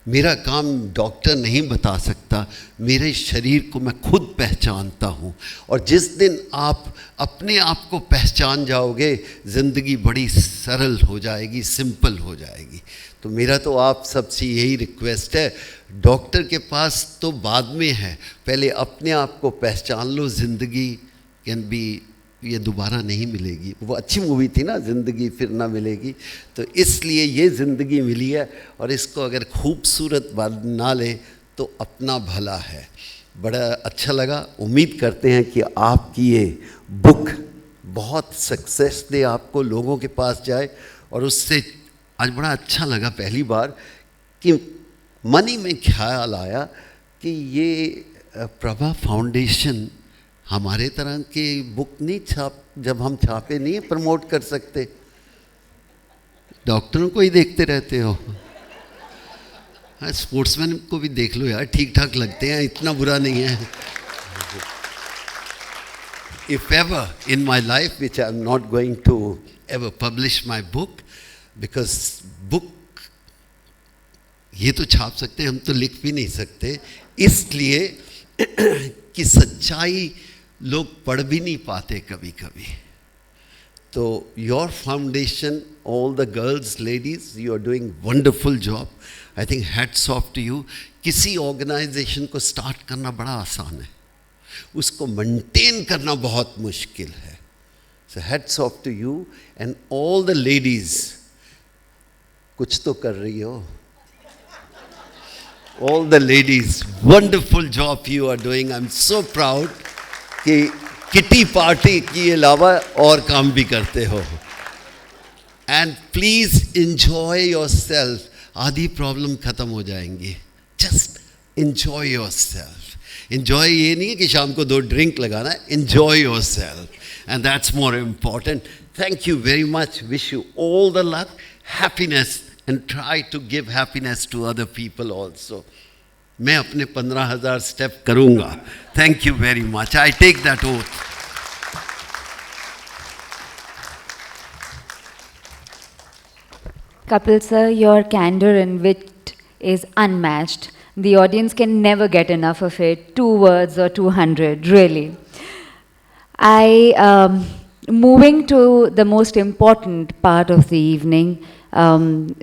मेरा काम डॉक्टर नहीं बता सकता. मेरे शरीर को मैं खुद पहचानता हूँ, और जिस दिन आप अपने आप को पहचान जाओगे ज़िंदगी बड़ी सरल हो जाएगी, सिंपल हो जाएगी. तो मेरा तो आप सबसे यही रिक्वेस्ट है, डॉक्टर के पास तो बाद में है, पहले अपने आप को पहचान लो. ज़िंदगी कैन बी, ये दोबारा नहीं मिलेगी. वो अच्छी मूवी थी ना, ज़िंदगी फिर ना मिलेगी. तो इसलिए ये ज़िंदगी मिली है, और इसको अगर खूबसूरत बना लें तो अपना भला है. बड़ा अच्छा लगा. उम्मीद करते हैं कि आपकी ये बुक बहुत सक्सेस दे, आपको लोगों के पास जाए. और उससे आज बड़ा अच्छा लगा पहली बार कि मन ही में ख्याल आया कि ये प्रभा फाउंडेशन हमारे तरह के बुक नहीं जब हम छापे नहीं प्रमोट कर सकते. डॉक्टरों को ही देखते रहते हो. हाँ, स्पोर्ट्समैन को भी देख लो यार, ठीक ठाक लगते हैं, इतना बुरा नहीं है. If ever in my life, which I'm not going to ever publish my book, because book ये तो छाप सकते हैं, हम तो लिख भी नहीं सकते. इसलिए कि सच्चाई लोग पढ़ भी नहीं पाते कभी कभी. तो your foundation, all the girls, ladies, you are doing wonderful job. I think hats off to you. किसी ऑर्गेनाइजेशन को स्टार्ट करना बड़ा आसान है, उसको मेंटेन करना बहुत मुश्किल है. So hats off to you and all the ladies. कुछ तो कर रही हो. All the ladies, wonderful job you are doing. I'm so proud कि किटी पार्टी के अलावा और काम भी करते हो. And please enjoy yourself. आधी प्रॉब्लम ख़त्म हो जाएंगी. Just enjoy yourself. Enjoy ये नहीं है कि शाम को 2 ड्रिंक लगाना है. Enjoy yourself. And that's more important. Thank you very much. Wish you all the luck, happiness, and try to give happiness to other people also. मैं अपने 15,000 स्टेप करूँगा. Thank you very much. I take that oath. Kapil sir, your candor and wit is unmatched. The audience can never get enough of it. 2 words or 200, really. Moving to the most important part of the evening,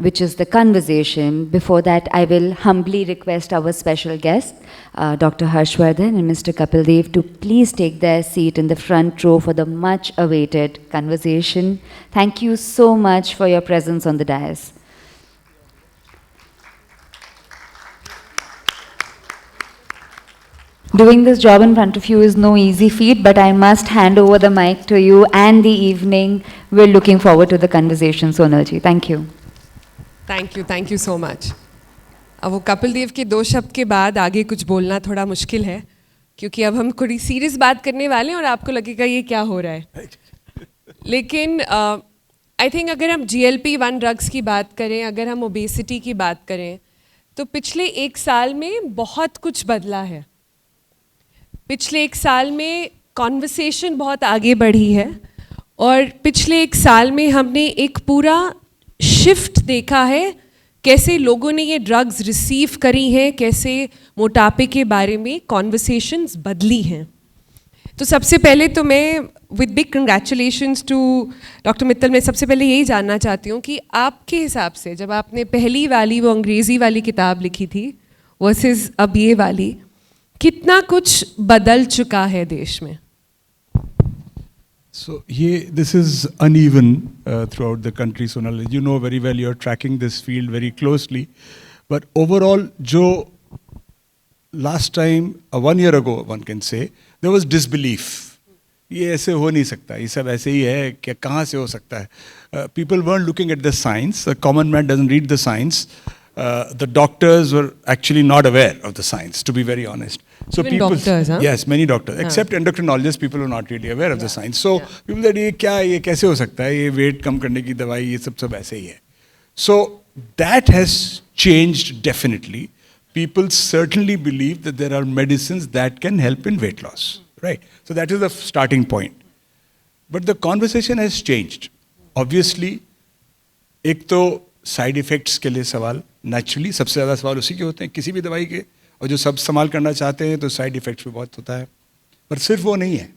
which is the conversation. Before that, I will humbly request our special guests, Dr. Harshvardhan and Mr. Kapil Dev, to please take their seat in the front row for the much awaited conversation. Thank you so much for your presence on the dais. Doing this job in front of you is no easy feat, but I must hand over the mic to you and the evening. We're looking forward to the conversation, Sonal ji. Thank you. Thank you so much. अब वो कपिल देव के 2 शब्द के बाद आगे कुछ बोलना थोड़ा मुश्किल है, क्योंकि अब हम थोड़ी सीरियस बात करने वाले हैं और आपको लगेगा ये क्या हो रहा है. लेकिन आई थिंक अगर हम GLP-1 ड्रग्स की बात करें, अगर हम ओबेसिटी की बात करें, तो पिछले 1 साल में बहुत कुछ बदला है. पिछले 1 साल में कॉन्वर्सेशन बहुत आगे बढ़ी है, और पिछले 1 साल में हमने एक पूरा शिफ्ट देखा है, कैसे लोगों ने ये ड्रग्स रिसीव करी हैं, कैसे मोटापे के बारे में कॉन्वर्सेशंस बदली हैं. तो सबसे पहले तो मैं with big congratulations to doctor Mittal, मैं सबसे पहले यही जानना चाहती हूँ कि आपके हिसाब से जब आपने पहली वाली वो अंग्रेज़ी वाली किताब लिखी थी वर्सेस अब ये वाली, कितना कुछ बदल चुका है देश में? So this is uneven throughout the country, Sonal. You know very well, you're tracking this field very closely. But overall, jo last time, 1 year ago, one can say, there was disbelief. ये ऐसे हो नहीं सकता, ये सब ऐसे ही है, क्या कहाँ से हो सकता है? People weren't looking at the science. The common man doesn't read the science. The doctors were actually not aware of the science, to be very honest. So Even doctors, huh? Yes, many doctors. Except endocrinologists, people are not really aware of the science. So people said, ये क्या है, ये कैसे हो सकता है, ये weight कम करने की दवाई, ये सब ऐसे ही है. So that has changed definitely. People certainly believe that there are medicines that can help in weight loss. Right? So that is the starting point. But the conversation has changed. Obviously, एक तो side effects के लिए सवाल, naturally सबसे ज़्यादा सवाल उसी के होते हैं किसी भी दवाई के, और जो सब इस्तेमाल करना चाहते हैं तो साइड इफेक्ट्स भी बहुत होता है. पर सिर्फ वो नहीं है,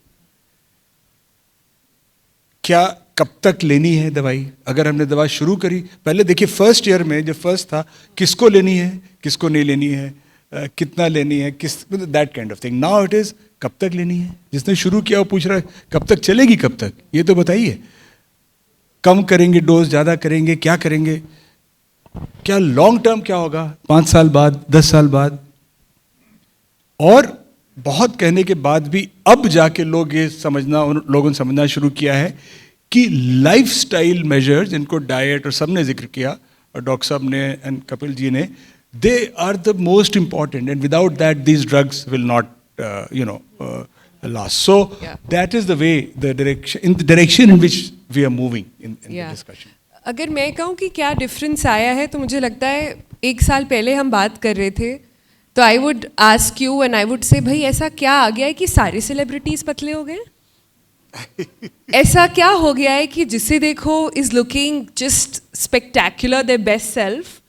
क्या कब तक लेनी है दवाई? अगर हमने दवा शुरू करी, पहले देखिए फर्स्ट ईयर में जब फर्स्ट था, किसको लेनी है, किसको नहीं लेनी है, कितना लेनी है, किस, that kind of thing. Now it is कब तक लेनी है. जिसने शुरू किया वो पूछ रहा है कब तक चलेगी, कब तक, ये तो बताइए. कम करेंगे डोज, ज़्यादा करेंगे, क्या करेंगे, क्या लॉन्ग टर्म क्या होगा 5 साल बाद, 10 साल बाद. और बहुत कहने के बाद भी अब जाके लोग ये समझना, उन लोगों ने समझना शुरू किया है कि लाइफस्टाइल मेजर्स, जिनको डाइट और सब ने जिक्र किया, और डॉक्टर साहब ने एंड कपिल जी ने, they are the most important, and without that these drugs will not last. So that is the way, the direction in which we are moving in the discussion. अगर मैं कहूँ कि क्या डिफरेंस आया है, तो मुझे लगता है 1 साल पहले हम बात कर रहे थे तो I would ask you and I would say, भाई ऐसा क्या आ गया है कि सारे सेलिब्रिटीज पतले हो गए? ऐसा क्या हो गया है कि जिसे देखो is looking just spectacular, their best self.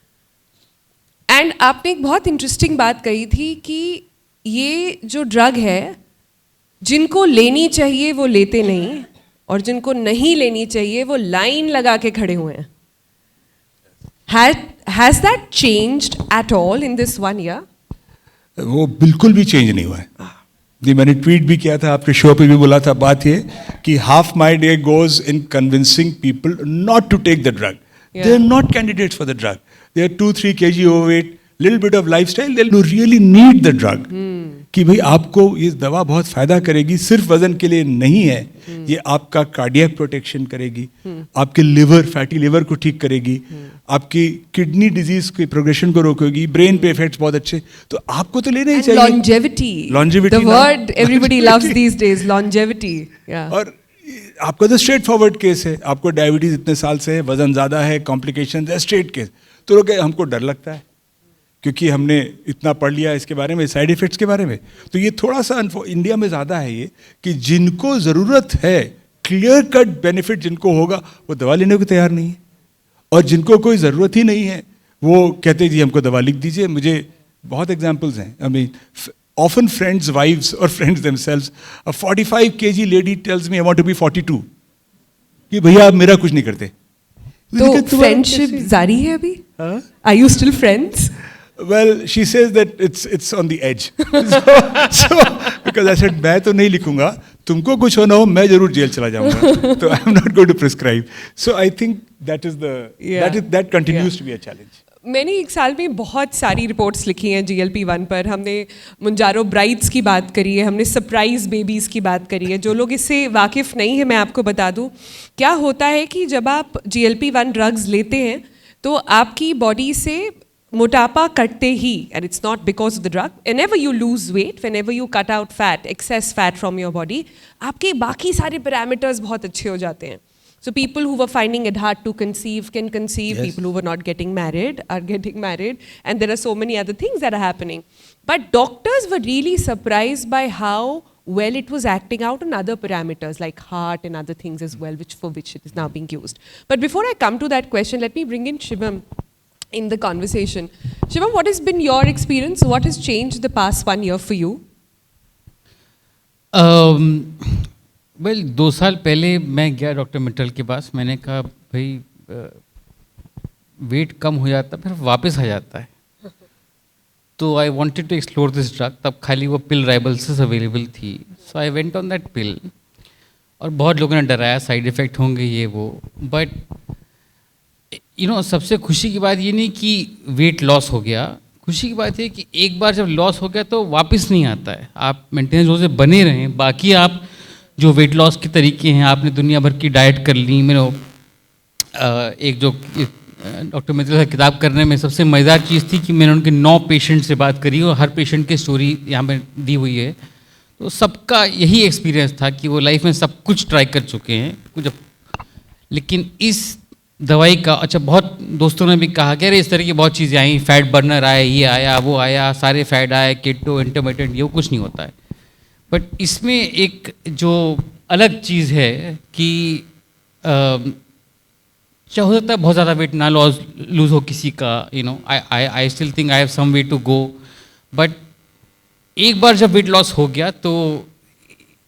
And आपने एक बहुत इंटरेस्टिंग बात कही थी कि ये जो ड्रग है, जिनको लेनी चाहिए वो लेते नहीं, और जिनको नहीं लेनी चाहिए वो लाइन लगा के खड़े हुए हैं. Has that changed at all in this 1 year? वो बिल्कुल भी चेंज नहीं हुआ है. जी, मैंने ट्वीट भी किया था, आपके शो पे भी बोला था. बात ये कि half my day goes in convincing people not to take the drug. They are not candidates for the drug. They are 2-3 kg overweight, little bit of lifestyle, they'll really need the drug. कि भाई आपको ये दवा बहुत फ़ायदा करेगी, सिर्फ वज़न के लिए नहीं है, ये आपका कार्डियक प्रोटेक्शन करेगी, आपके लिवर, फैटी लिवर को ठीक करेगी, आपकी किडनी डिजीज की प्रोग्रेशन को रोकेगी, ब्रेन पे इफेक्ट्स बहुत अच्छे, तो आपको तो लेना ही चाहिए. Longevity, the word everybody loves these days, longevity. और आपका तो स्ट्रेट फॉरवर्ड केस है, आपको डायबिटीज़ इतने साल से है, वज़न ज़्यादा है, कॉम्प्लिकेशन है, स्ट्रेट केस. तो लोग हमको डर लगता है क्योंकि हमने इतना पढ़ लिया इसके बारे में, साइड इफ़ेक्ट्स के बारे में. तो ये थोड़ा सा इंडिया में ज़्यादा है ये, कि जिनको ज़रूरत है, क्लियर कट बेनिफिट जिनको होगा, वो दवा लेने को तैयार नहीं है, और जिनको कोई ज़रूरत ही नहीं है वो कहते जी हमको दवा लिख दीजिए. मुझे बहुत एग्जांपल्स हैं. I mean often friends wives और friends themselves, a 45 kg lady tells me I want to be 42, कि भैया आप मेरा कुछ नहीं करते. तो फ्रेंडशिप जारी है अभी? Are you still friends? Well, she says that it's on the edge. so because I said मैं तो नहीं लिखूंगा, तुमको कुछ होना हो मैं जरूर जेल चला जाऊंगा. तो I'm not going to prescribe. So I think that is that continues to be a challenge. मैंने 1 साल में बहुत सारी रिपोर्ट्स लिखी हैं GLP-1 पर. हमने मुंजारो ब्राइड्स की बात करी है, हमने सरप्राइज बेबीज़ की बात करी है. जो लोग इससे वाकिफ़ नहीं है, मैं आपको बता दूं क्या होता है कि जब आप GLP-1 ड्रग्स लेते हैं तो आपकी बॉडी से मोटापा कटते ही, and it's not because of the drug, whenever you lose weight, whenever you cut out fat, excess fat from your body, आपके बाकी सारे पैरामीटर्स बहुत अच्छे हो जाते हैं. So people who were finding it hard to conceive can conceive, yes. People who were not getting married are getting married, and there are so many other things that are happening. But doctors were really surprised by how well it was acting out on other parameters like heart and other things as well, for which it is now being used. But before I come to that question, let me bring in Shivam in the conversation. Shivam, what has been your experience? What has changed the past 1 year for you? Well 2 साल पहले मैं गया doctor Mittal के पास, मैंने कहा भाई wait कम हो जाता फिर वापस आ जाता है, तो I wanted to explore this drug. तब खाली वो पिल राइबल्सिस अवेलेबल थी, so I went on that pill. और बहुत लोगों ने डराया साइड इफ़ेक्ट होंगे ये वो, बट सबसे खुशी की बात ये नहीं कि वेट लॉस हो गया, खुशी की बात है कि एक बार जब लॉस हो गया तो वापस नहीं आता है। आप मेंटेनेंस डोज से बने रहें, बाकी आप जो वेट लॉस के तरीके हैं, आपने दुनिया भर की डाइट कर ली। मेरे एक जो डॉक्टर मित्तल से किताब करने में सबसे मज़ेदार चीज़ थी कि मैंने उनके 9 पेशेंट से बात करी और हर पेशेंट की स्टोरी यहाँ पे दी हुई है। तो सबका यही एक्सपीरियंस था कि वो लाइफ में सब कुछ ट्राई कर चुके हैं कुछ, लेकिन इस दवाई का, अच्छा बहुत दोस्तों ने भी कहा कि अरे इस तरह की बहुत चीज़ें आई, फैट बर्नर आए, ये आया वो आया, सारे फैट आए, केटो इंटरमिटेंट, ये कुछ नहीं होता है। बट इसमें एक जो अलग चीज़ है कि चाहे हो सकता है बहुत ज़्यादा वेट ना लूज़ हो किसी का, I still think I have some way to go, but एक बार जब वेट लॉस हो गया तो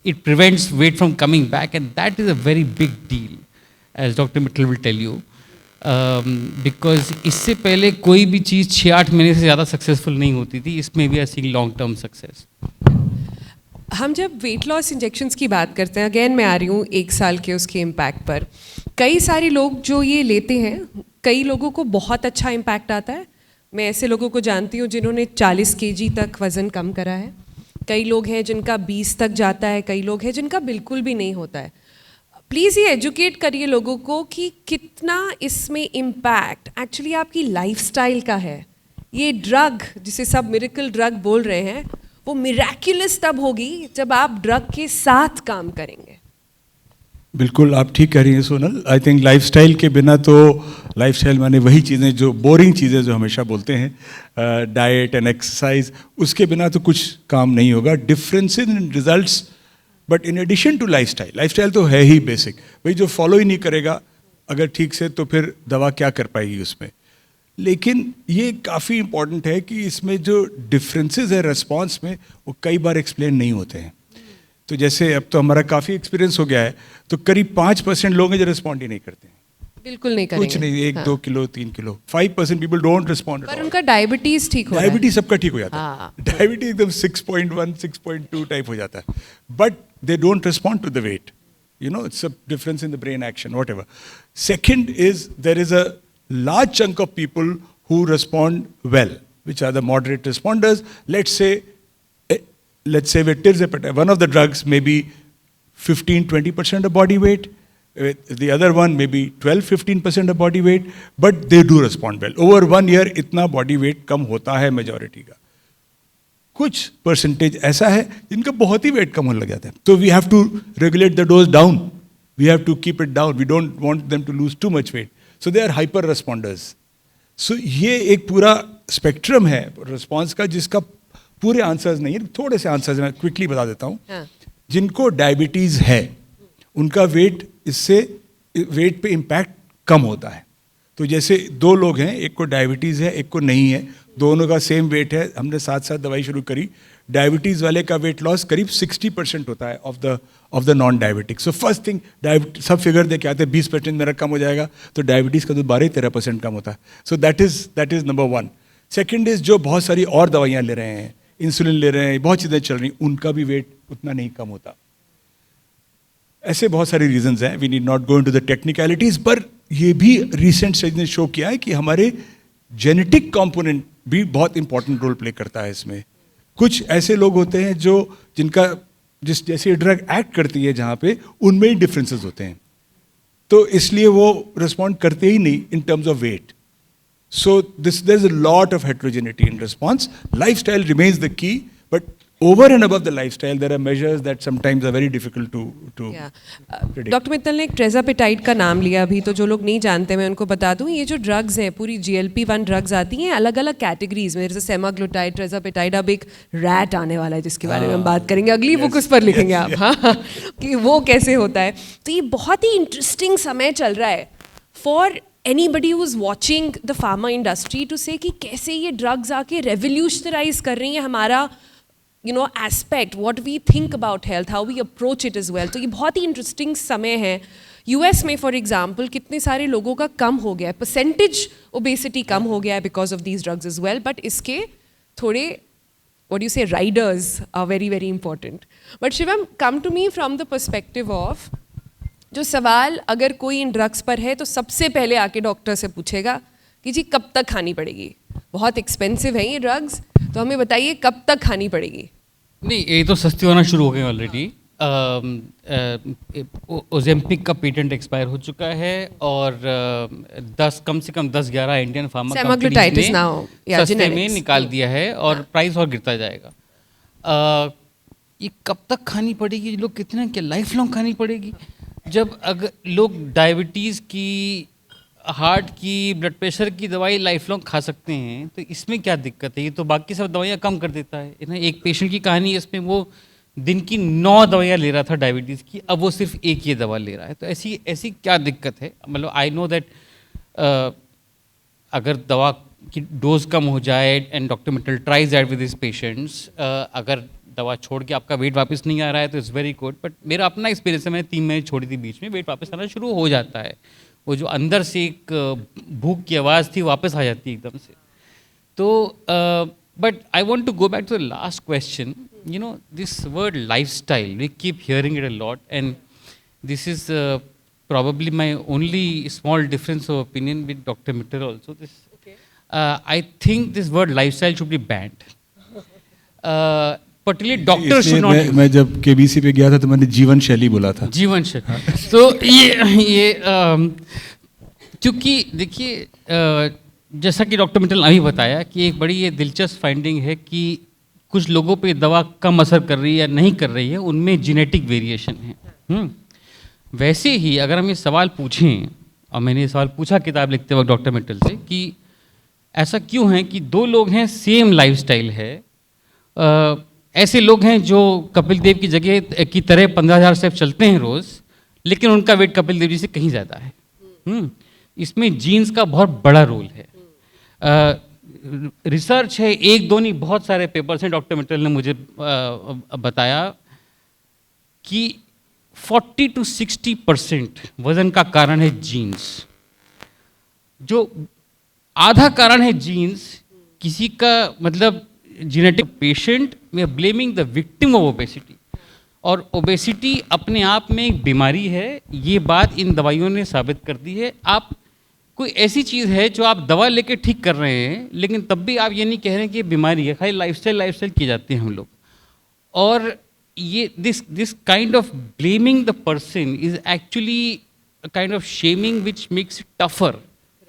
it prevents weight from coming back, and that is a very big deal as doctor Mittal will tell you, because इससे पहले कोई भी चीज़ 6-8 महीने से ज़्यादा सक्सेसफुल नहीं होती थी, इसमें भी आई सीइंग लॉन्ग टर्म सक्सेस। हम जब वेट लॉस इंजेक्शंस की बात करते हैं, अगेन मैं आ रही हूँ 1 साल के उसके इम्पैक्ट पर, कई सारे लोग जो ये लेते हैं, कई लोगों को बहुत अच्छा इम्पैक्ट आता है। मैं ऐसे लोगों को जानती हूँ जिन्होंने 40 kg तक वज़न कम करा है, कई लोग हैं जिनका 20 तक जाता है, कई लोग हैं जिनका बिल्कुल भी नहीं होता है। प्लीज़ ये एजुकेट करिए लोगों को कि कितना इसमें इम्पैक्ट एक्चुअली आपकी लाइफस्टाइल का है। ये ड्रग जिसे सब मिरेकल ड्रग बोल रहे हैं, वो मिराक्युलस तब होगी जब आप ड्रग के साथ काम करेंगे। बिल्कुल आप ठीक कह रही हैं सोनल। आई थिंक लाइफस्टाइल के बिना तो, लाइफस्टाइल माने वही चीज़ें जो बोरिंग चीज़ें जो हमेशा बोलते हैं, डाइट एंड एक्सरसाइज, उसके बिना तो कुछ काम नहीं होगा। Differences in results, but in addition to lifestyle, lifestyle तो है ही बेसिक, भाई जो फॉलो ही नहीं करेगा अगर ठीक से, तो फिर दवा क्या कर पाएगी उसमें। लेकिन ये काफ़ी इम्पॉर्टेंट है कि इसमें जो डिफरेंसेस है रिस्पॉन्स में, वो कई बार एक्सप्लेन नहीं होते हैं। तो जैसे अब तो हमारा काफ़ी एक्सपीरियंस हो गया है, तो करीब 5% लोग हैं जो रिस्पॉन्ड ही नहीं करते हैं, बिल्कुल नहीं करेंगे, कुछ नहीं, 1-2 kilo 3 kilo, 5% people don't respond. पर उनका डायबिटीज़ ठीक हो रहा है, डायबिटीज सबका ठीक हो जाता है, हाँ। डायबिटीज एकदम 6.1 6.2 टाइप हो जाता है, but they don't respond to the weight, it's a difference in the brain action whatever. Second is there is a large chunk of people who respond well, which are the moderate responders. Let's say with tirzepatide, one of the drugs may be 15-20% of body weight, the other one may be 12-15% of body weight, but they do respond well. Over 1 year इतना body weight कम होता है majority का। कुछ percentage ऐसा है जिनका बहुत ही wait कम होने लग जाता है, तो we have to regulate the dose down, we have to keep it down, we don't want them to lose too much weight. So they are hyper responders. So ये एक पूरा स्पेक्ट्रम है रिस्पॉन्स का, जिसका पूरे आंसर्स नहीं है, थोड़े से आंसर्स मैं क्विकली बता देता हूँ। हाँ। जिनको डायबिटीज़ है उनका वेट, इससे वेट पे इम्पैक्ट कम होता है। तो जैसे 2 लोग हैं, एक को डायबिटीज़ है एक को नहीं है, दोनों का सेम वेट है, हमने साथ साथ दवाई शुरू करी, डायबिटीज़ वाले का वेट लॉस करीब 60% होता है of the non diabetic. So first thing, सब फिगर दे के आते हैं 20% मेरा कम हो जाएगा, तो डायबिटीज़ का तो 12-13% कम होता है। So that is number 1। Second is जो बहुत सारी और दवाइयाँ ले रहे हैं, इंसुलिन ले रहे हैं, बहुत चीज़ें चल रही, उनका भी वेट उतना नहीं कम होता। ऐसे बहुत सारे रीजंस हैं, we need not go into the technicalities, पर ये भी रिसेंट स्टडीज ने शो किया है कि हमारे जेनेटिक कंपोनेंट भी बहुत इंपॉर्टेंट रोल प्ले करता है इसमें। कुछ ऐसे लोग होते हैं जिनका जैसे ड्रग एक्ट करती है जहाँ पे, उनमें ही डिफरेंसेस होते हैं, तो इसलिए वो रिस्पॉन्ड करते ही नहीं in terms of weight. So there is a lot of heterogeneity in response. Lifestyle remains the key, but over and above the lifestyle, there are measures that sometimes are very difficult to predict. Doctor Mittal ने एक ट्रेज़ापेटाइड का नाम लिया अभी, तो जो लोग नहीं जानते मैं उनको बता दूं, ये जो ड्रग्स हैं, पूरी GLP-1 ड्रग्स आती हैं अलग अलग कैटेगरीज में, जैसे सेमाग्लूटाइड, ट्रेज़ापेटाइड। अब एक रैट आने वाला है जिसके बारे में हम बात करेंगे, अगली बुक उस पर लिखेंगे आप, हाँ, कि वो कैसे होता है। तो ये बहुत ही इंटरेस्टिंग समय चल रहा है for anybody who is watching the pharma industry to say कि कैसे ये ड्रग्स आके रेवोल्यूशनराइज कर रही हैं हमारा you know aspect what we think about health, how we approach it is well. तो ये बहुत ही इंटरेस्टिंग समय है. यूएस में फॉर एग्जाम्पल कितने सारे लोगों का कम हो गया है, परसेंटेज ओबेसिटी कम हो गया है because of these drugs is well. But इसके थोड़े what you say riders are very very important. But Shivam, come to me from the perspective of जो सवाल अगर कोई इन ड्रग्स पर है तो सबसे पहले आके डॉक्टर से पूछेगा कि जी कब तक खानी पड़ेगी, बहुत एक्सपेंसिव है ये ड्रग्स, तो हमें बताइए कब तक खानी पड़ेगी. नहीं, ये तो सस्ती होना शुरू हो गई ऑलरेडी. ओजेम्पिक का पेटेंट एक्सपायर हो चुका है और 10 कम से कम 10-11 Indian pharma Semaglutide is now, yeah, सस्ते में generics. निकाल दिया है और प्राइस और गिरता जाएगा. ये कब तक खानी पड़ेगी, लोग कितने क्या लाइफ लॉन्ग खानी पड़ेगी? जब अगर लोग डायबिटीज़ की, हार्ट की, ब्लड प्रेशर की दवाई लाइफ लॉन्ग खा सकते हैं तो इसमें क्या दिक्कत है? ये तो बाकी सब दवाइयाँ कम कर देता है ना. एक पेशेंट की कहानी है, इसमें वो दिन की 9 दवाइयाँ ले रहा था डायबिटीज़ की, अब वो सिर्फ एक ये दवा ले रहा है. तो ऐसी क्या दिक्कत है? मतलब आई नो दैट अगर दवा की डोज कम हो जाए and doctor Mittal tries that with his patients, अगर दवा छोड़ के आपका वेट वापस नहीं आ रहा है तो इट्स वेरी गुड. बट मेरा अपना एक्सपीरियंस है, मैंने 3 महीने छोड़ी थी, बीच में वेट वापस आना शुरू हो जाता है. वो जो अंदर से एक भूख की आवाज़ थी वापस आ जाती है एकदम से. तो but I want to go back to the last question. You know, this word lifestyle, we keep hearing it a lot, and this is probably my only small difference of opinion with Dr. Mittal also. I think this word lifestyle should be banned. Particularly doctors should not use. मैं जब KBC पे गया था तो मैंने जीवन शैली बोला था. जीवन शैली. तो ये क्योंकि देखिए जैसा कि डॉक्टर मिटल ने अभी बताया कि एक बड़ी ये दिलचस्प फाइंडिंग है कि कुछ लोगों पे दवा कम असर कर रही है या नहीं कर रही है, उनमें जेनेटिक वेरिएशन है. वैसे ही अगर हम ये सवाल पूछें, और मैंने ये सवाल पूछा किताब लिखते वक्त डॉक्टर मिटल से, कि ऐसा क्यों है कि 2 लोग हैं, सेम लाइफस्टाइल है, ऐसे लोग हैं जो कपिल देव की जगह की तरह 15,000 स्टेप चलते हैं रोज़, लेकिन उनका वेट कपिल देव जी से कहीं ज़्यादा है. इसमें जीन्स का बहुत बड़ा रोल है. रिसर्च है, 1-2 नहीं, बहुत सारे पेपर्स हैं. डॉक्टर मिटल ने मुझे बताया कि 40 to 60% वजन का कारण है जीन्स. जो आधा कारण है जीन्स, किसी का मतलब genetic patient we are blaming the victim of obesity. और ओबेसिटी अपने आप में एक बीमारी है, ये बात इन दवाइयों ने साबित कर दी है. आप कोई ऐसी चीज़ है जो आप दवा लेके ठीक कर रहे हैं, लेकिन तब भी आप ये नहीं कह रहे हैं कि ये बीमारी है, खाली लाइफस्टाइल किए जाते हैं हम लोग. और ये this kind of blaming the person is actually kind of shaming which makes it tougher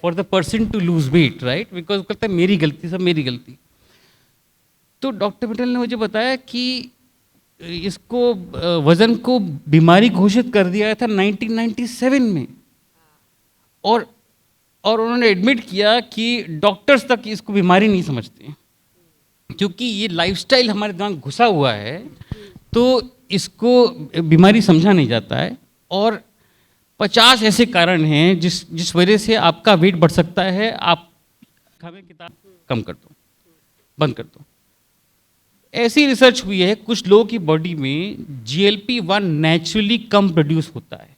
for the person to lose weight, right? Because कहता है मेरी गलती, सब मेरी गलती. तो डॉक्टर मिटल ने मुझे बताया कि इसको वज़न को बीमारी घोषित कर दिया था 1997 में, और उन्होंने एडमिट किया कि डॉक्टर्स तक इसको बीमारी नहीं समझते, क्योंकि ये लाइफस्टाइल हमारे दिमाग घुसा हुआ है, तो इसको बीमारी समझा नहीं जाता है. और 50 ऐसे कारण हैं जिस वजह से आपका वेट बढ़ सकता है. आप हमें किताब कम कर दो, बंद कर दो. ऐसी रिसर्च हुई है, कुछ लोगों की बॉडी में GLP-1 नेचुरली कम प्रोड्यूस होता है,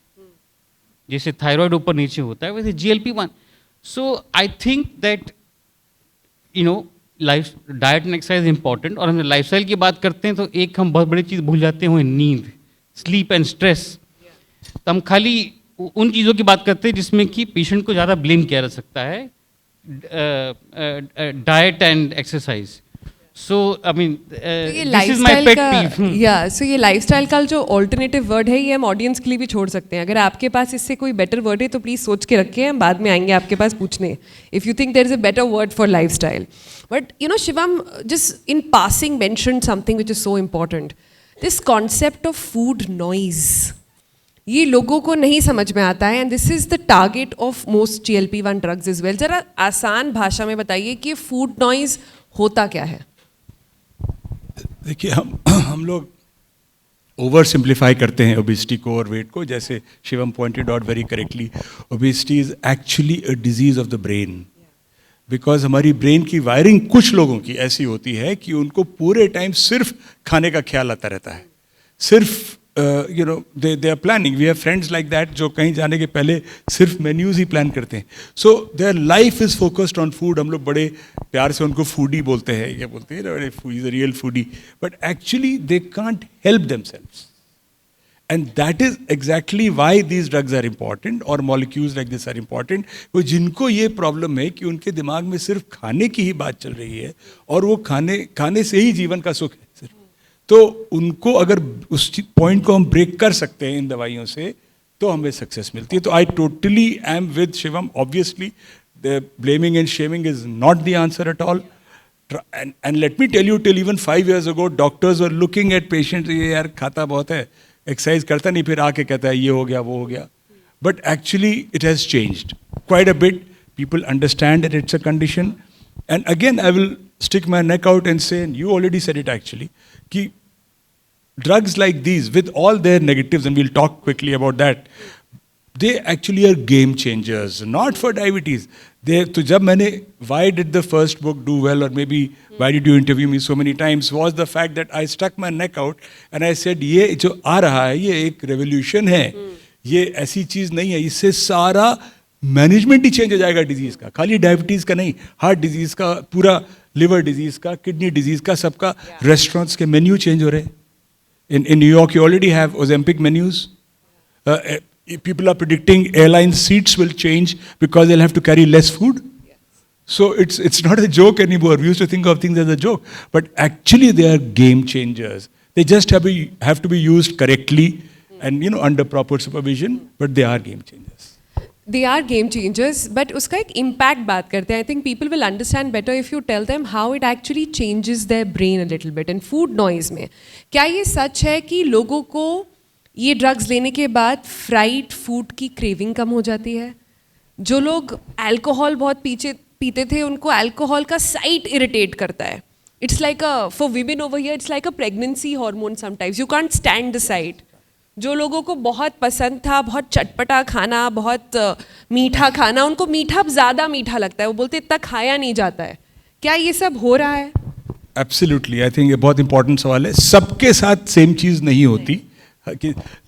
जैसे थायराइड ऊपर नीचे होता है वैसे GLP-1. So I think that life diet and exercise important. और हम लाइफस्टाइल की बात करते हैं तो एक हम बहुत बड़ी चीज़ भूल जाते हैं, नींद, स्लीप एंड स्ट्रेस. तो हम खाली उन चीज़ों की बात करते हैं जिसमें कि पेशेंट को ज़्यादा ब्लेम किया जा सकता है, diet and exercise. So I mean this is my pet peeve. या सो ये लाइफस्टाइल का जो ऑल्टरनेटिव वर्ड है, ये हम ऑडियंस के लिए भी छोड़ सकते हैं. अगर आपके पास इससे कोई बेटर वर्ड है तो प्लीज़ सोच के रखिए, हम बाद में आएंगे आपके पास पूछने, if you think there is a better word for lifestyle. But you know Shivam just in passing mentioned something which is so important, this concept of food noise. ये लोगों को नहीं समझ में आता है, and this is the target of most GLP-1 drugs is well. ज़रा आसान भाषा में बताइए कि फूड नॉइज होता क्या है. देखिए, हम लोग ओवर सिंप्लीफाई करते हैं ओबेसिटी को और वेट को. जैसे Shivam pointed out very correctly, obesity is actually a disease of the brain. Because हमारी ब्रेन की वायरिंग कुछ लोगों की ऐसी होती है कि उनको पूरे टाइम सिर्फ खाने का ख्याल आता रहता है, सिर्फ you know they are planning. We have friends like that जो कहीं जाने के पहले सिर्फ मेन्यूज ही प्लान करते हैं. So their life is focused on food. हम लोग बड़े प्यार से उनको फूडी बोलते हैं, क्या बोलते हैं, is a real foodie, but actually they can't help themselves. And that is exactly why these drugs are important or molecules like this are important. वो जिनको ये प्रॉब्लम है कि उनके दिमाग में सिर्फ खाने की ही बात चल रही है और वो खाने से ही जीवन का सुख है सिर्फ, तो उनको अगर उस पॉइंट को हम ब्रेक कर सकते हैं इन दवाइयों से तो हमें सक्सेस मिलती है. तो I totally am with Shivam. Obviously the blaming and shaming is not the answer at all. And let me tell you, till even 5 years ago, doctors were looking at patients, ये यार खाता बहुत है, एक्सरसाइज करता नहीं, फिर आके कहता है ये हो गया वो हो गया. But actually it has changed quite a bit. People understand that it's a condition. And again I will stick my neck out and say, you already said it actually, कि drugs like these with all their negatives, and we'll talk quickly about that, they actually are game changers, not for diabetes. तो जब मैंने why did the first book do well, or maybe why did you interview me so many times, was the fact that I stuck my neck out and I said ये जो आ रहा है ये एक revolution है, ये ऐसी चीज़ नहीं है, इससे सारा मैनेजमेंट ही चेंज हो जाएगा डिजीज़ का, खाली डायबिटीज़ का नहीं, हार्ट डिजीज़ का, पूरा लिवर डिजीज़ का, किडनी डिजीज़ का, सबका. रेस्टोरेंट्स के मेन्यू चेंज हो रहे हैं. In New York, you already have Ozempic menus. People are predicting airline seats will change because they'll have to carry less food. So it's not a joke anymore. We used to think of things as a joke, but actually they are game changers. They just have to be used correctly and under proper supervision. But they are game changers. They are game changers, but उसका एक impact बात करते हैं. I think people will understand better if you tell them how it actually changes their brain a little bit. And food noise में क्या ये सच है कि लोगों को ये ड्रग्स लेने के बाद फ्राइड फूड की क्रेविंग कम हो जाती है? जो लोग अल्कोहल बहुत पीते थे उनको अल्कोहल का साइट इरिटेट करता है. It's like a for women over here it's like a pregnancy hormone sometimes. You can't stand the site. जो लोगों को बहुत पसंद था बहुत चटपटा खाना, बहुत मीठा खाना, उनको मीठा ज़्यादा मीठा लगता है. वो बोलते इतना खाया नहीं जाता है. क्या ये सब हो रहा है? एब्सोल्युटली. आई थिंक ये बहुत इंपॉर्टेंट सवाल है. सबके साथ सेम चीज़ नहीं होती,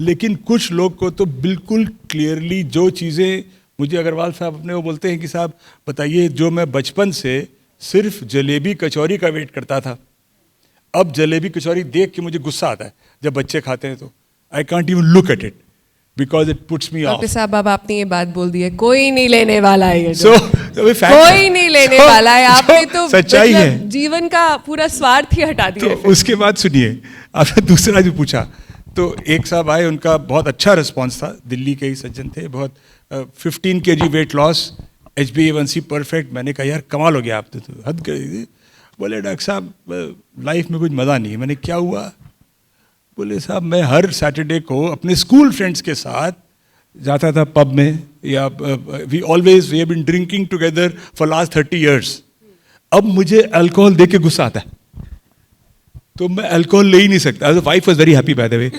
लेकिन कुछ लोग को तो बिल्कुल क्लियरली जो चीज़ें, मुझे अग्रवाल साहब अपने वो बोलते हैं कि साहब बताइए, जो मैं बचपन से सिर्फ जलेबी कचौरी का वेट करता था, अब जलेबी कचौरी देख के मुझे गुस्सा आता है जब बच्चे खाते हैं, तो I can't even look at it because it puts me of. Doctor साहब अब आपने ये बात बोल दी है, कोई नहीं लेने वाला है. कोई नहीं लेने वाला है. आपने तो सच्चाई है, जीवन का पूरा स्वार्थ ही हटा दिया. तो उसके बाद सुनिए, आपने दूसरा जो पूछा, तो एक साहब आए, उनका बहुत अच्छा रिस्पॉन्स था, दिल्ली के ही सज्जन थे, बहुत 15 kg weight loss, HbA1c perfect. मैंने कहा यार कमाल हो गया, आप तो हद कर दी. बोले डॉक्टर साहब लाइफ में कुछ मज़ा नहीं है. मैंने क्या हुआ? बोले साहब मैं हर सैटरडे को अपने स्कूल फ्रेंड्स के साथ जाता था पब में, या we have been drinking together for last 30 years. अब मुझे अल्कोहल देख के गुस्सा आता है, तो मैं अल्कोहल ले ही नहीं सकता. Wife was very happy by the way,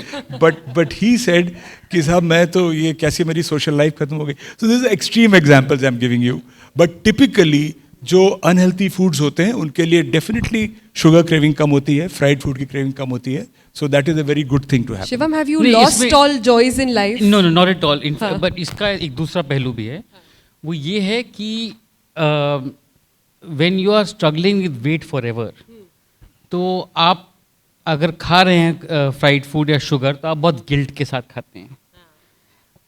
but he said कि साहब मैं तो ये कैसे मेरी सोशल लाइफ खत्म हो गई. So this is extreme examples I am giving you. But typically जो अनहेल्थी फूड्स होते हैं उनके लिए डेफिनेटली शुगर क्रेविंग कम होती है, फ्राइड फूड की क्रेविंग कम होती है. So that is a very good thing to have. Shivam, have you नहीं, लॉस्ट इसमें- all joys in life? No no not at all. But इसका एक दूसरा पहलू भी है. वो ये है कि when you are struggling with weight for ever, तो आप अगर खा रहे हैं फ्राइड फूड या शुगर, तो आप बहुत गिल्ट के साथ खाते हैं,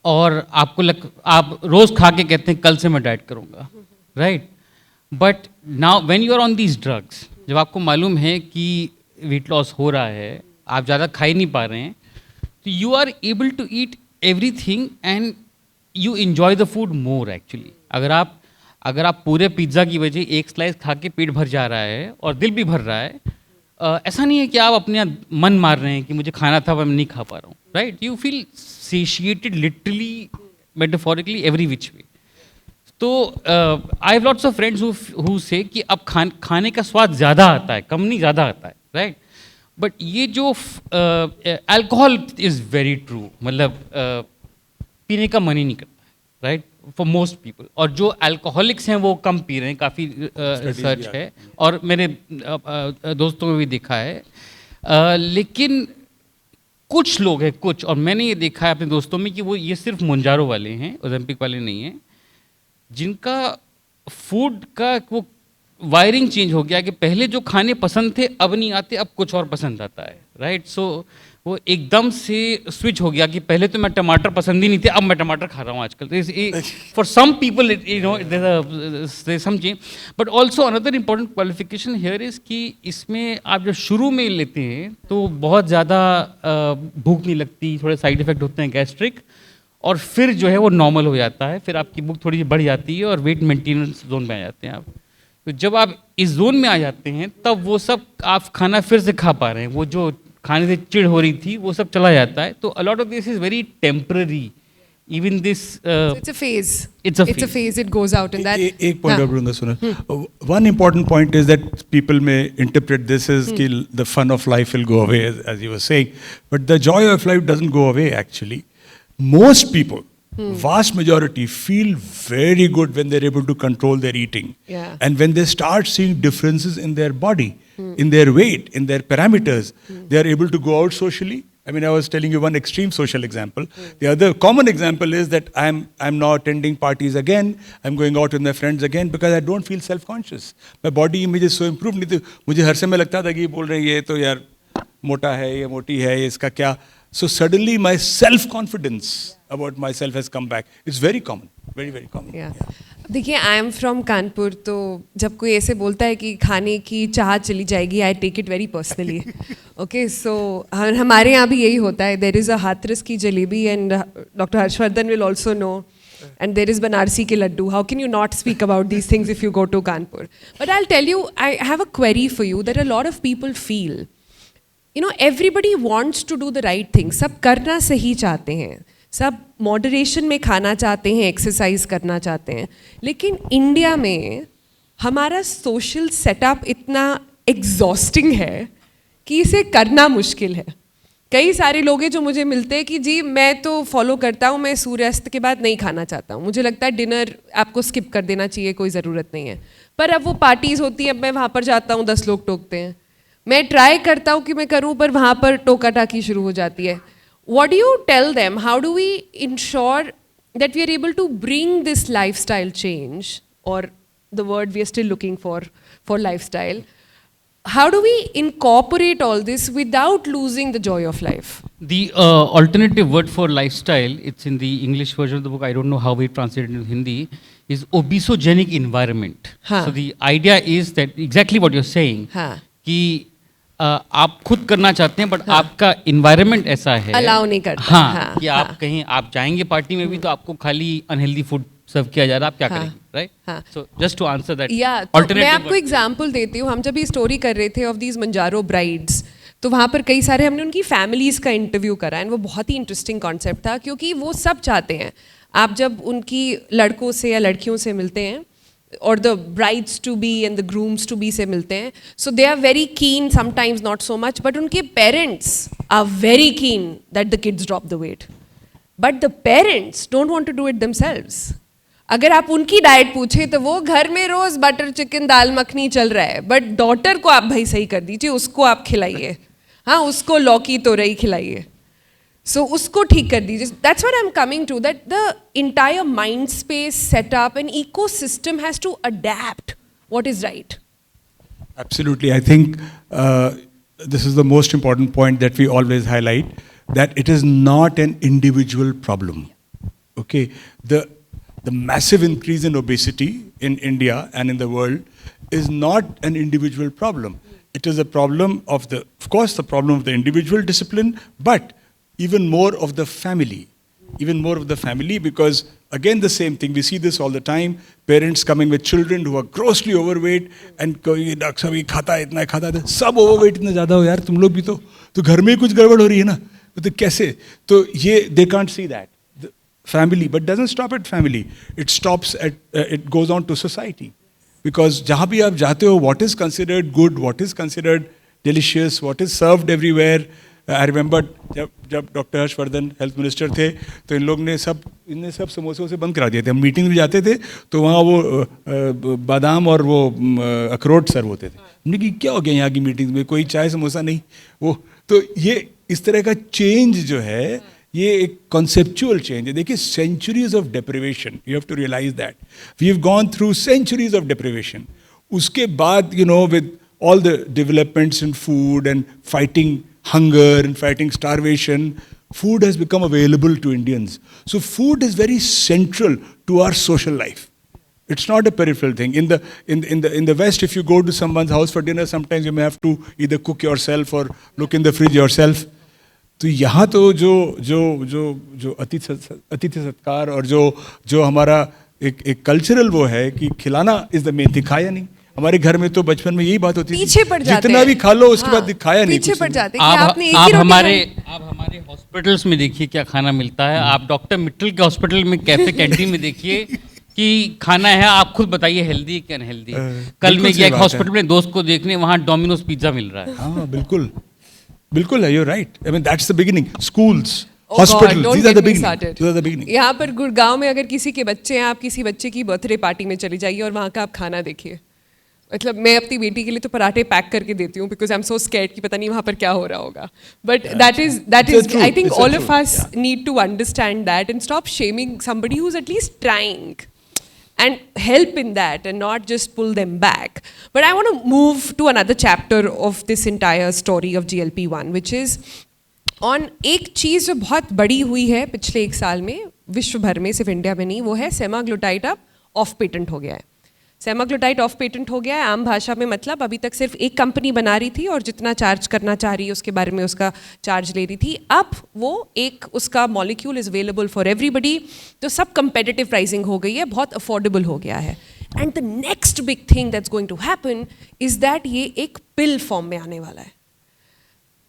और आप रोज़ खा के कहते हैं कल से मैं डाइट करूँगा, right? But now when you are on these drugs, जब आपको मालूम है कि वेट लॉस हो रहा है, आप ज़्यादा खा ही नहीं पा रहे हैं, तो you are able to eat everything and you enjoy the food more actually. अगर आप पूरे पिज्ज़ा की वजह एक स्लाइस खा के पेट भर जा रहा है और दिल भी भर रहा है, ऐसा नहीं है कि आप अपने मन मार रहे हैं कि मुझे खाना था पर मैं नहीं खा पा रहा हूँ, right? You feel satiated literally, metaphorically, every which way. तो I have lots of friends who say कि अब खाने का स्वाद ज़्यादा आता है, कम नहीं ज़्यादा आता है, राइट? बट ये जो अल्कोहल इज़ वेरी ट्रू, मतलब पीने का मन ही नहीं करता है, राइट? फॉर मोस्ट पीपल, और जो अल्कोहलिक्स हैं वो कम पी रहे हैं, काफ़ी रिसर्च है और मेरे दोस्तों में भी देखा है। लेकिन कुछ लोग हैं, कुछ, और मैंने ये देखा है अपने दोस्तों में कि वो ये सिर्फ मुंजारो वाले हैं, ओलंपिक वाले नहीं हैं, जिनका फूड का वो वायरिंग चेंज हो गया कि पहले जो खाने पसंद थे अब नहीं आते, अब कुछ और पसंद आता है, राइट? सो वो एकदम से स्विच हो गया कि पहले तो मैं टमाटर पसंद ही नहीं थे, अब मैं टमाटर खा रहा हूँ आजकल। For some people you know there some change, but also another important qualification here is कि इसमें आप जब शुरू में लेते हैं तो बहुत ज़्यादा भूख नहीं लगती, थोड़े साइड इफेक्ट होते हैं गैस्ट्रिक, और फिर जो है वो नॉर्मल हो जाता है, फिर आपकी भूख थोड़ी बढ़ जाती है और वेट मेंटेनेंस जोन में आ जाते हैं आप। तो जब आप इस जोन में आ जाते हैं तब वो सब आप खाना फिर से खा पा रहे हैं, वो जो खाने से चिढ़ हो रही थी वो सब चला जाता है। तो अ lot of this is very temporary, even this It's a phase. It's a It's a phase. It goes out, and that. एक point और बोलूँगा सुनो. One important point is that people may interpret this as कि the fun of life will go away, as you were saying, but the joy of life doesn't go away actually. Most people, vast majority, feel very good when they're able to control their eating. Yeah. And when they start seeing differences in their body, in their weight, in their parameters, they are able to go out socially. I mean, I was telling you one extreme social example. The other common example is that I'm now attending parties again. I'm going out with my friends again because I don't feel self-conscious. My body image is so improved. नहीं तो मुझे हर समय लगता था कि ये बोल रहे हैं ये तो यार मोटा है, ये मोटी है, ये इसका क्या. So suddenly my self-confidence about myself has come back. It's very common, very very common. Yeah. देखिए, आई एम फ्रॉम कानपुर, तो जब कोई ऐसे बोलता है कि खाने की चाह चली जाएगी, I take it very personally. Okay, so हमारे यहाँ भी यही होता है. देर इज़ अ हाथरस की जलेबी, and doctor Harshvardhan will also know, and there is Banarsi ke laddu. How can you not speak about these things if you go to Kanpur? But I'll tell you, I have a query for you that a lot of people feel. You know, everybody wants to do the right thing. सब करना सही चाहते हैं, सब moderation में खाना चाहते हैं, एक्सरसाइज करना चाहते हैं, लेकिन इंडिया में हमारा सोशल सेटअप इतना एग्जॉस्टिंग है कि इसे करना मुश्किल है. कई सारे लोग हैं जो मुझे मिलते हैं कि जी मैं तो फॉलो करता हूँ, मैं सूर्यास्त के बाद नहीं खाना चाहता हूँ, मुझे लगता है डिनर आपको स्किप कर देना चाहिए, कोई ज़रूरत नहीं है. पर अब वो पार्टीज़ होती हैं, अब मैं वहाँ पर जाता हूँ, 10 लोग टोकते हैं, मैं ट्राई करता हूँ कि मैं करूँ, पर वहाँ पर टोका टाकी शुरू हो जाती है. What do you tell them? How do we ensure that we are able to bring this lifestyle change, or the word we are still looking for lifestyle? How do we incorporate all this without losing the joy of life? The alternative word for lifestyle, it's in the English version of the book, I don't know how we translate it in Hindi, is obesogenic environment. हाँ. So the idea is that exactly what you're saying, हाँ. कि आप खुद करना चाहते हैं, but आपका environment ऐसा है, अलाउ नहीं करता. हाँ, हाँ, कि आप कहीं आप जाएंगे पार्टी में भी तो आपको खाली अनहेल्दी फूड सर्व किया जा रहा है, आप क्या करेंगे, राइट? हाँ. So just to answer that, या तो मैं आपको एग्जांपल देती हूँ. हम जब ये स्टोरी कर रहे थे ऑफ दीज मंजारो ब्राइड्स, तो वहाँ पर कई सारे हमने उनकी फैमिलीज़ का इंटरव्यू करा, एंड वो बहुत ही इंटरेस्टिंग कॉन्सेप्ट था, क्योंकि वो सब चाहते हैं, आप जब उनकी लड़कों से या लड़कियों से मिलते हैं, और the brides to be and the grooms to be से मिलते हैं, so they are very keen, sometimes not so much, but उनके parents are very keen that the kids drop the weight, but the parents don't want to do it themselves. अगर आप उनकी diet पूछे तो वो घर में रोज बटर चिकन दाल मखनी चल रहा है, बट डॉटर को आप भाई सही कर दीजिए, उसको आप खिलाइए, हाँ उसको लौकी तोरई खिलाइए, so उसको ठीक कर दीजिए. That's what I'm coming to, that the entire mind space setup and ecosystem has to adapt what is right. Absolutely. I think this is the most important point that we always highlight, that it is not an individual problem. Okay, the massive increase in obesity in India and in the world is not an individual problem. It is a problem of course, the problem of the individual discipline, but even more of the family. Even more of the family, because again the same thing, we see this all the time, parents coming with children who are grossly overweight and going, doctor साहब ये खाता है इतना खाता है, सब overweight इतना ज़्यादा हो यार, तुम लोग भी तो घर में ही कुछ गड़बड़ हो रही है ना, तो कैसे, तो ये they can't see that. The family, but doesn't stop at family, it stops at it goes on to society, because जहाँ भी आप जाते हो, what is considered good, what is considered delicious, what is served everywhere, I remember जब doctor Harshvardhan health minister थे तो इनने सब समोसे उसे बंद करा दिए थे। हम मीटिंग में जाते थे तो वहाँ वो बादाम और वो अखरोट सर्व होते थे। हमने कि क्या हो गया यहाँ की मीटिंग में, कोई चाय समोसा नहीं। वो तो ये इस तरह का चेंज जो है ये एक कॉन्सेप्चुअल चेंज है। देखिए centuries of deprivation, you have to realise that we have gone through centuries of deprivation. उसके बाद with all the developments in food and fighting hunger and fighting starvation, food has become available to Indians. So food is very central to our social life. It's not a peripheral thing. In the West, if you go to someone's house for dinner, sometimes you may have to either cook yourself or look in the fridge yourself. तो यहाँ तो जो अतिथि सत्कार और जो हमारा एक कल्चरल वो है कि खिलाना इज द मेन थिंग, खाया नहीं। हमारे घर में तो बचपन में यही बात होती थी, पीछे पड़ जाते जितना भी खा लो उसके बाद खाया नहीं, पीछे पड़ जाते। आप हमारे हॉस्पिटल्स में देखिए क्या खाना मिलता है। आप डॉक्टर मित्तल के हॉस्पिटल में कैफे कैंटीन में देखिए कि खाना है, आप खुद बताइए हेल्दी है कि अनहेल्दी। कल मैं गया एक हॉस्पिटल में दोस्त को देखने, वहाँ डोमिनोज पिज्जा मिल रहा है। हाँ बिल्कुल है, you right. I mean that's the beginning. Schools, Oh hospital, God, these don't are the get me beginning. started. These are the beginning. यहाँ पर गुड़गांव में अगर किसी के बच्चे हैं, आप किसी बच्चे की बर्थडे पार्टी में चली जाइए और वहाँ का आप खाना देखिए। मतलब मैं अपनी बेटी के लिए तो पराठे पैक करके देती हूँ because I am so scared कि पता नहीं वहाँ पर क्या हो रहा होगा। But that is I think all of us need to understand that and stop shaming somebody who is at least trying and help in that and not just pull them back. But I want to move to another chapter of this entire story of GLP-1, which is on एक चीज़ जो बहुत बड़ी हुई है पिछले 1 साल में विश्व भर में, सिर्फ इंडिया में नहीं, वो है सेमाग्लूटाइड अब ऑफ पेटेंट हो गया है। सेमाग्लूटाइड ऑफ पेटेंट हो गया है। आम भाषा में मतलब अभी तक सिर्फ एक कंपनी बना रही थी और जितना चार्ज करना चाह रही है उसके बारे में उसका चार्ज ले रही थी। अब वो एक उसका molecule is available for everybody, तो सब कंपेटिटिव प्राइसिंग हो गई है, बहुत अफोर्डेबल हो गया है। And the next big thing that's going to happen is that ये एक पिल फॉर्म में आने वाला है।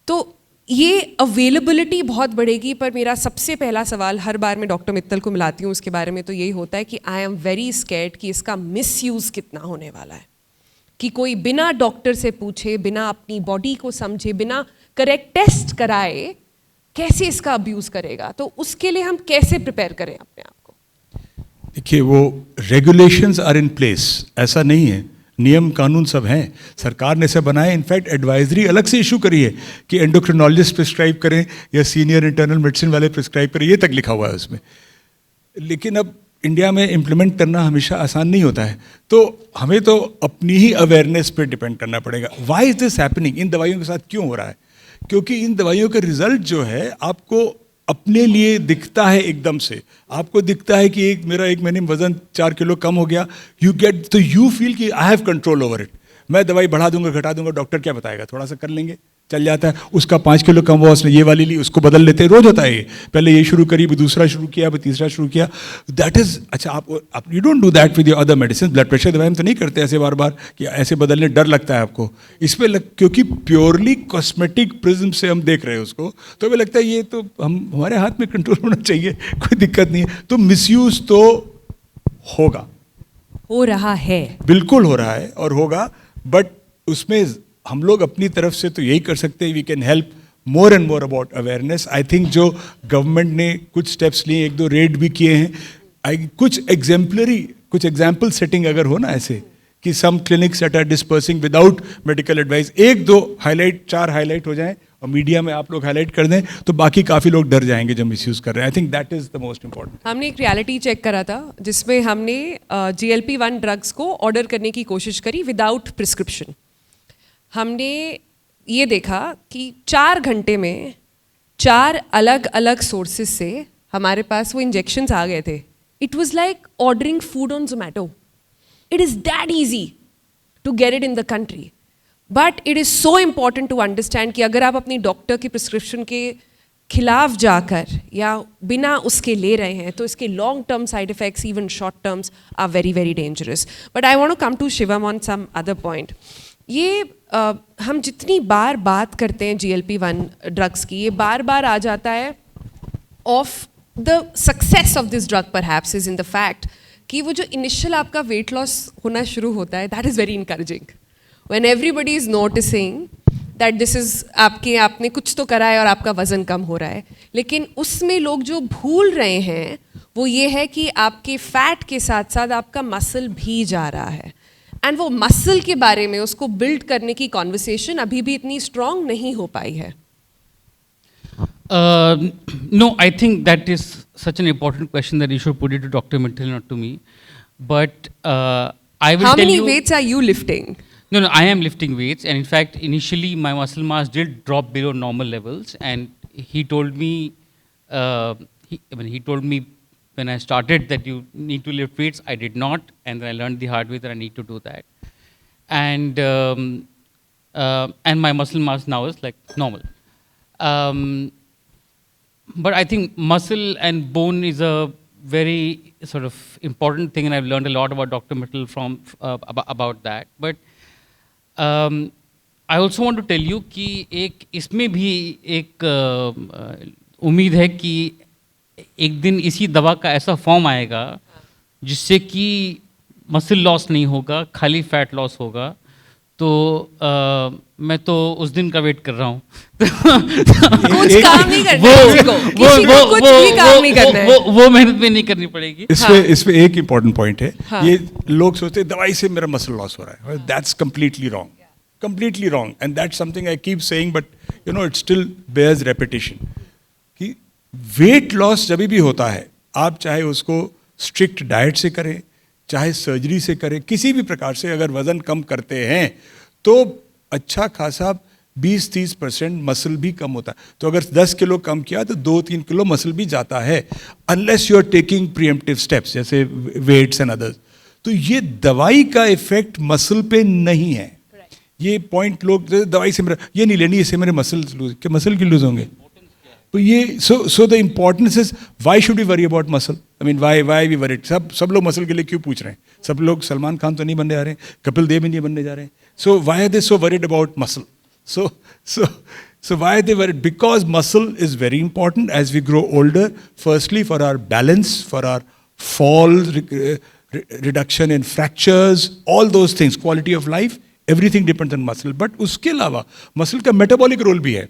तो ये अवेलेबिलिटी बहुत बढ़ेगी। पर मेरा सबसे पहला सवाल हर बार मैं डॉक्टर मित्तल को मिलाती हूँ उसके बारे में तो यही होता है कि आई एम वेरी स्कैर्ड कि इसका मिसयूज़ कितना होने वाला है, कि कोई बिना डॉक्टर से पूछे, बिना अपनी बॉडी को समझे, बिना करेक्ट टेस्ट कराए कैसे इसका अब्यूज़ करेगा। तो उसके लिए हम कैसे प्रिपेयर करें अपने आप को? देखिए वो रेगुलेशंस आर इन प्लेस, ऐसा नहीं है, नियम कानून सब हैं, सरकार ने सब बनाए। इनफैक्ट एडवाइजरी अलग से इशू करी है कि एंडोक्रिनोलॉजिस्ट प्रिस्क्राइब करें या सीनियर इंटरनल मेडिसिन वाले प्रिस्क्राइब करें, ये तक लिखा हुआ है उसमें। लेकिन अब इंडिया में इम्प्लीमेंट करना हमेशा आसान नहीं होता है, तो हमें तो अपनी ही अवेयरनेस पे डिपेंड करना पड़ेगा। Why is this happening? इन दवाइयों के साथ क्यों हो रहा है? क्योंकि इन दवाइयों का रिजल्ट जो है आपको अपने लिए दिखता है एकदम से। आपको दिखता है कि मेरा 1 महीने में वजन 4 किलो कम हो गया, यू गेट, तो यू फील कि I have control over it. मैं दवाई बढ़ा दूंगा, घटा दूंगा, डॉक्टर क्या बताएगा, थोड़ा सा कर लेंगे, चल जाता है। उसका 5 किलो कम हुआ, उसने ये वाली ली, उसको बदल लेते हैं, रोज होता है ये। पहले ये शुरू करी, दूसरा शुरू किया, तीसरा शुरू किया। दैट इज अच्छा, आप you don't do that with your other medicine. Blood pressure दवाई में तो नहीं करते ऐसे बार बार कि ऐसे बदलने, डर लगता है आपको इस पर क्योंकि प्योरली कॉस्मेटिक प्रिज्म से हम देख रहे हैं उसको, तो हमें लगता है ये तो हमारे हाथ में कंट्रोल होना चाहिए, कोई दिक्कत नहीं है। तो मिसयूज तो होगा, हो रहा है, बिल्कुल हो रहा है और होगा, बट उसमें हम लोग अपनी तरफ से तो यही कर सकते हैं, we can help more and more about awareness. I think जो गवर्नमेंट ने कुछ स्टेप्स लिए, 1-2 रेड भी किए हैं, कुछ एग्जाम्पल सेटिंग अगर हो ना ऐसे कि some clinics that are dispersing without medical advice, 1-2 highlight, 4 highlight हो जाएं और मीडिया में आप लोग हाईलाइट कर दें तो बाकी काफ़ी लोग डर जाएंगे जो मिसयूज कर रहे हैं। I think that is the most important. हमने एक रियलिटी चेक करा था जिसमें हमने GLP-1 ड्रग्स को ऑर्डर करने की कोशिश करी विदाउट प्रिस्क्रिप्शन। हमने ये देखा कि 4 घंटे में 4 अलग अलग सोर्सेज से हमारे पास वो इंजेक्शंस आ गए थे। It was like ordering food on Zomato. It is that easy to get it in the country, but it is so important to understand कि अगर आप अपनी डॉक्टर की प्रिस्क्रिप्शन के खिलाफ जाकर या बिना उसके ले रहे हैं तो इसके long term side effects, even short terms, are very very dangerous. But I want to come to Shivam on some other point. ये हम जितनी बार बात करते हैं GLP-1 ड्रग्स की, ये बार बार आ जाता है of the success of this drug perhaps is in the fact कि वो जो इनिशियल आपका वेट लॉस होना शुरू होता है, that is very encouraging. When everybody is noticing that this is आपने कुछ तो करा है और आपका वज़न कम हो रहा है, लेकिन उसमें लोग जो भूल रहे हैं वो ये है कि आपके फैट के साथ साथ आपका मसल भी जा रहा है, एंड वो मसल के बारे में उसको बिल्ड करने की कॉन्वर्सेशन अभी भी इतनी स्ट्रांग नहीं हो पाई है. No, I think that is such an important question that you should put it to Dr. Mittal, not to me. But I will How tell many you. weights are you lifting? No, I am lifting weights, and in fact, initially my muscle mass did drop below normal levels, and he told me, he told me when I started that you need to lift weights. I did not, and then I learned the hard way that I need to do that, and my muscle mass now is like normal. But I think muscle and bone is a very sort of important thing, and I've learned a lot about Dr. Mittal from about that. But I also want to tell you कि एक इसमें भी एक उम्मीद है कि एक दिन इसी दवा का ऐसा फॉर्म आएगा जिससे कि मसल लॉस नहीं होगा, खाली फैट लॉस होगा. तो मैं तो उस दिन का वेट कर रहा हूँ. कुछ काम नहीं करना है किसी को कुछ भी काम नहीं करना है. वो मेहनत भी नहीं करनी पड़ेगी. इसमें एक इम्पॉर्टेंट पॉइंट है. ये लोग सोचते हैं दवाई से मेरा मसल लॉस हो रहा है. That's completely wrong, completely wrong, and that's something I keep saying, but you know it still bears repetition. कि वेट लॉस जब भी होता है, आप चाहे उसको स्ट्रिक्ट डाइट से करें, चाहे सर्जरी से करें, किसी भी प्रकार से अगर वजन कम करते हैं तो अच्छा खासा 20-30% मसल भी कम होता है. तो अगर 10 किलो कम किया तो 2-3 किलो मसल भी जाता है, unless you are taking preemptive steps जैसे वेट्स एंड अदर्स. तो ये दवाई का इफेक्ट मसल पे नहीं है. ये पॉइंट लोग दवाई से मेरा ये नहीं लेनी, इससे मेरे मसल लूज, क्या मसल क्यों लूज होंगे? तो ये so the importance is why should we worry about muscle. I mean why we worried. सब लोग मसल के लिए क्यों पूछ रहे हैं? सब लोग सलमान खान तो नहीं बनने जा रहे हैं, कपिल देव भी नहीं बनने जा रहे हैं. So why are they so worried about muscle? So why are they worried? Because muscle is very important as we grow older. Firstly, for our balance, for our fall, reduction in fractures, all those things, quality of life, everything depends on muscle. But उसके अलावा muscle का metabolic role भी है.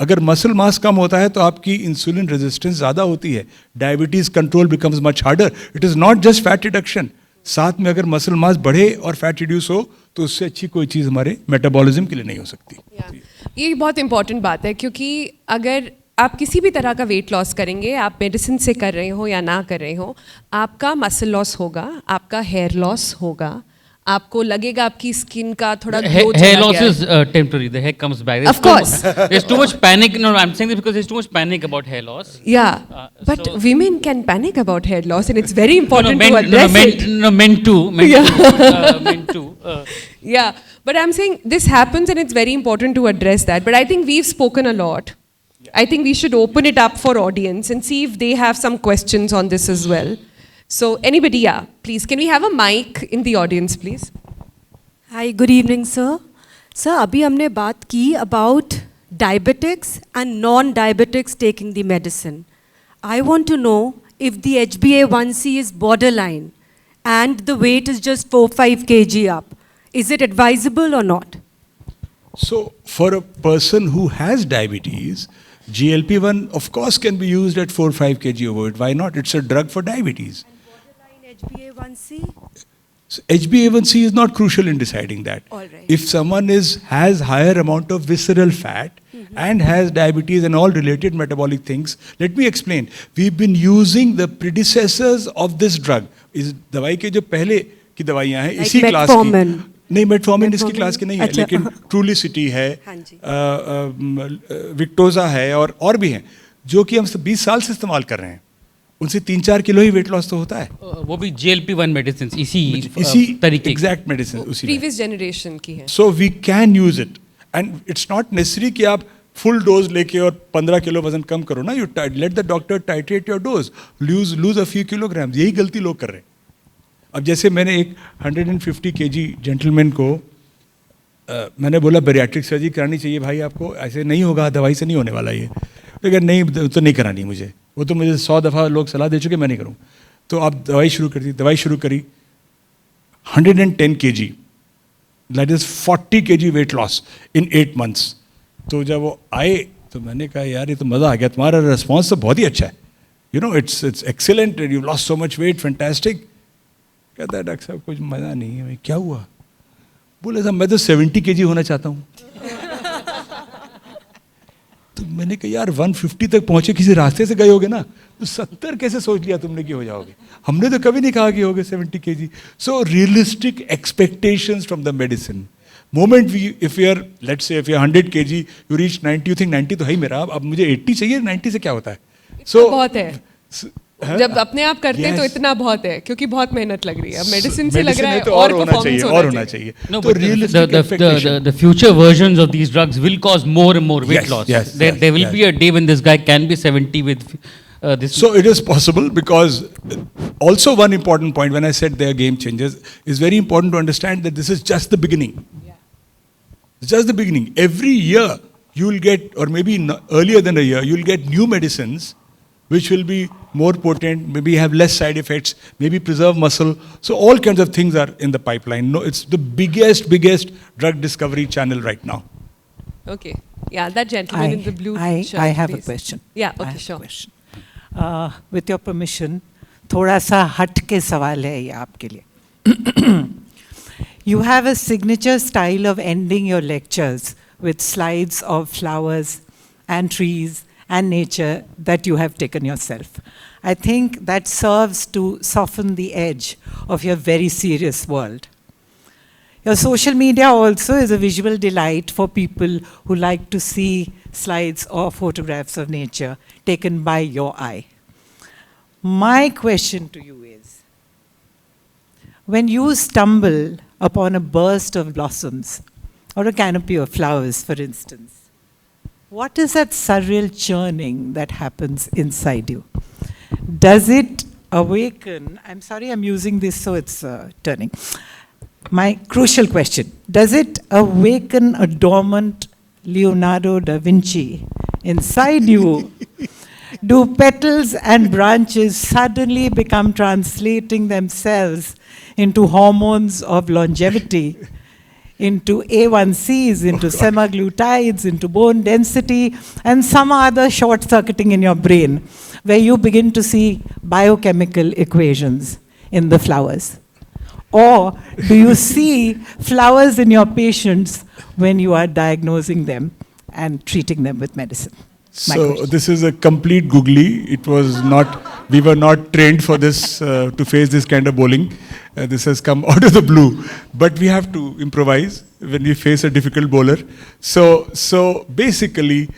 अगर muscle mass कम होता है तो आपकी इंसुलिन रेजिस्टेंस ज़्यादा होती है, diabetes control becomes much harder. It is not just fat reduction, साथ में अगर मसल मास बढ़े और फैट रिड्यूस हो तो उससे अच्छी कोई चीज़ हमारे मेटाबॉलिज्म के लिए नहीं हो सकती. ये बहुत इंपॉर्टेंट बात है, क्योंकि अगर आप किसी भी तरह का वेट लॉस करेंगे, आप मेडिसिन से कर रहे हो या ना कर रहे हो, आपका मसल लॉस होगा, आपका हेयर लॉस होगा, आपको लगेगा आपकी स्किन का थोड़ा ग्लो चला hair loss गया है. is temporary. The hair comes back. Of course. There's too much panic. No, I'm saying this because there's too much panic about hair loss. Yeah, but so- women can panic about hair loss, and it's very important men, to address it. Men too. Men too. Yeah, but I'm saying this happens, and it's very important to address that. But I think we've spoken a lot. I think we should open it up for audience and see if they have some questions on this as well. So anybody, yeah, please, can we have a mic in the audience, please? Hi, good evening, sir. Sir, अभी हमने बात की about diabetics and non-diabetics taking the medicine. I want to know if the HbA1c is borderline and the weight is just 4-5 kg up. Is it advisable or not? So for a person who has diabetes, GLP-1 of course can be used at 4-5 kg overweight. Why not? It's a drug for diabetes. And borderline HbA1c? So HbA1c is not crucial in deciding that. All right. If someone has higher amount of visceral fat and has diabetes and all related metabolic things, let me explain. We've been using the predecessors of this drug. इस दवाई के जो पहले की दवाइयाँ हैं Like इसी class metformin. की. नहीं, मेटफॉर्मिन इसकी क्लास की नहीं है, अच्छा. लेकिन ट्रूलिसिटी है, हाँ जी. विक्टोजा है और भी हैं जो कि हम 20 साल से इस्तेमाल कर रहे हैं. उनसे 3-4 किलो ही वेट लॉस तो होता है. वो भी GLP-1 मेडिसिन इसी तरीके एग्जैक्ट मेडिसिन उसी में. Previous generation की है. So we can use it, and it's not necessary कि आप फुल डोज लेके और 15 किलो वजन कम करो ना. You let the doctor titrate your dose, lose a few kilograms. यही गलती लोग कर रहे हैं. अब जैसे मैंने एक 150 kg जेंटलमैन को मैंने बोला बैरिएट्रिक सर्जरी करानी चाहिए भाई, आपको ऐसे नहीं होगा, दवाई से नहीं होने वाला ये. लेकिन नहीं, तो नहीं करानी मुझे. वो तो मुझे 100 दफ़ा लोग सलाह दे चुके, मैं नहीं करूँ. तो आप दवाई शुरू करी 110 kg, that is 40 kg weight loss in 8 months. तो जब वो आए तो मैंने कहा यार ये तो मज़ा आ गया, तुम्हारा रिस्पॉन्स तो बहुत ही अच्छा है, you know it's excellent, you lost so much weight, fantastic. कहता है डॉक्टर साहब कुछ मज़ा नहीं है। क्या हुआ? बोले साहब मैं तो 70 kg होना चाहता हूँ। तो मैंने कहा यार 150 तक पहुंचे किसी रास्ते से गए होगे ना, तो 70 कैसे सोच लिया तुमने कि हो जाओगे? हमने तो कभी नहीं कहा कि होगे 70 kg। So realistic expectations from the medicine. Moment if you are let's say if you 100 kg you reach 90, you think 90 तो है ही मेरा, अब मुझे 80 चाहिए, 90 से क्या होता है? So, बहुत है जब अपने आप करते हैं तो इतना बहुत है, क्योंकि बहुत मेहनत लग रही है। अब मेडिसिन से लग रहा है तो और होना चाहिए, और होना चाहिए। No, तो but realistic expectation. the future versions of these drugs will cause more and more weight Yes, loss. yes, There will yes. be a day when this guy can be 70 with this. So it is possible, because also one important point when I said they are game changers is very important to understand that this is just the beginning. It's just the beginning. Every year you will get, or maybe earlier than a year, you will get new medicines which will be more potent, maybe have less side effects, maybe preserve muscle. So all kinds of things are in the pipeline. No, it's the biggest drug discovery channel right now. Okay. Yeah, that gentleman in the blue shirt. I have please. a question. Yeah, I okay, have a sure. question. With your permission, थोड़ा सा हट के सवाल है ये आपके लिए. You have a signature style of ending your lectures with slides of flowers and trees and nature that you have taken yourself. I think that serves to soften the edge of your very serious world. Your social media also is a visual delight for people who like to see slides or photographs of nature taken by your eye. My question to you is, when you stumble upon a burst of blossoms or a canopy of flowers, for instance, what is that surreal churning that happens inside you? Does it awaken? I'm sorry I'm using this so it's turning. My crucial question, does it awaken a dormant Leonardo da Vinci inside you? Do petals and branches suddenly become translating themselves into hormones of longevity, into A1Cs, into semaglutides, into bone density, and some other short-circuiting in your brain, where you begin to see biochemical equations in the flowers? Or do you see flowers in your patients when you are diagnosing them and treating them with medicine? So this is a complete googly. It was not, we were not trained for this, to face this kind of bowling. This has come out of the blue. But we have to improvise when we face a difficult bowler. So basically,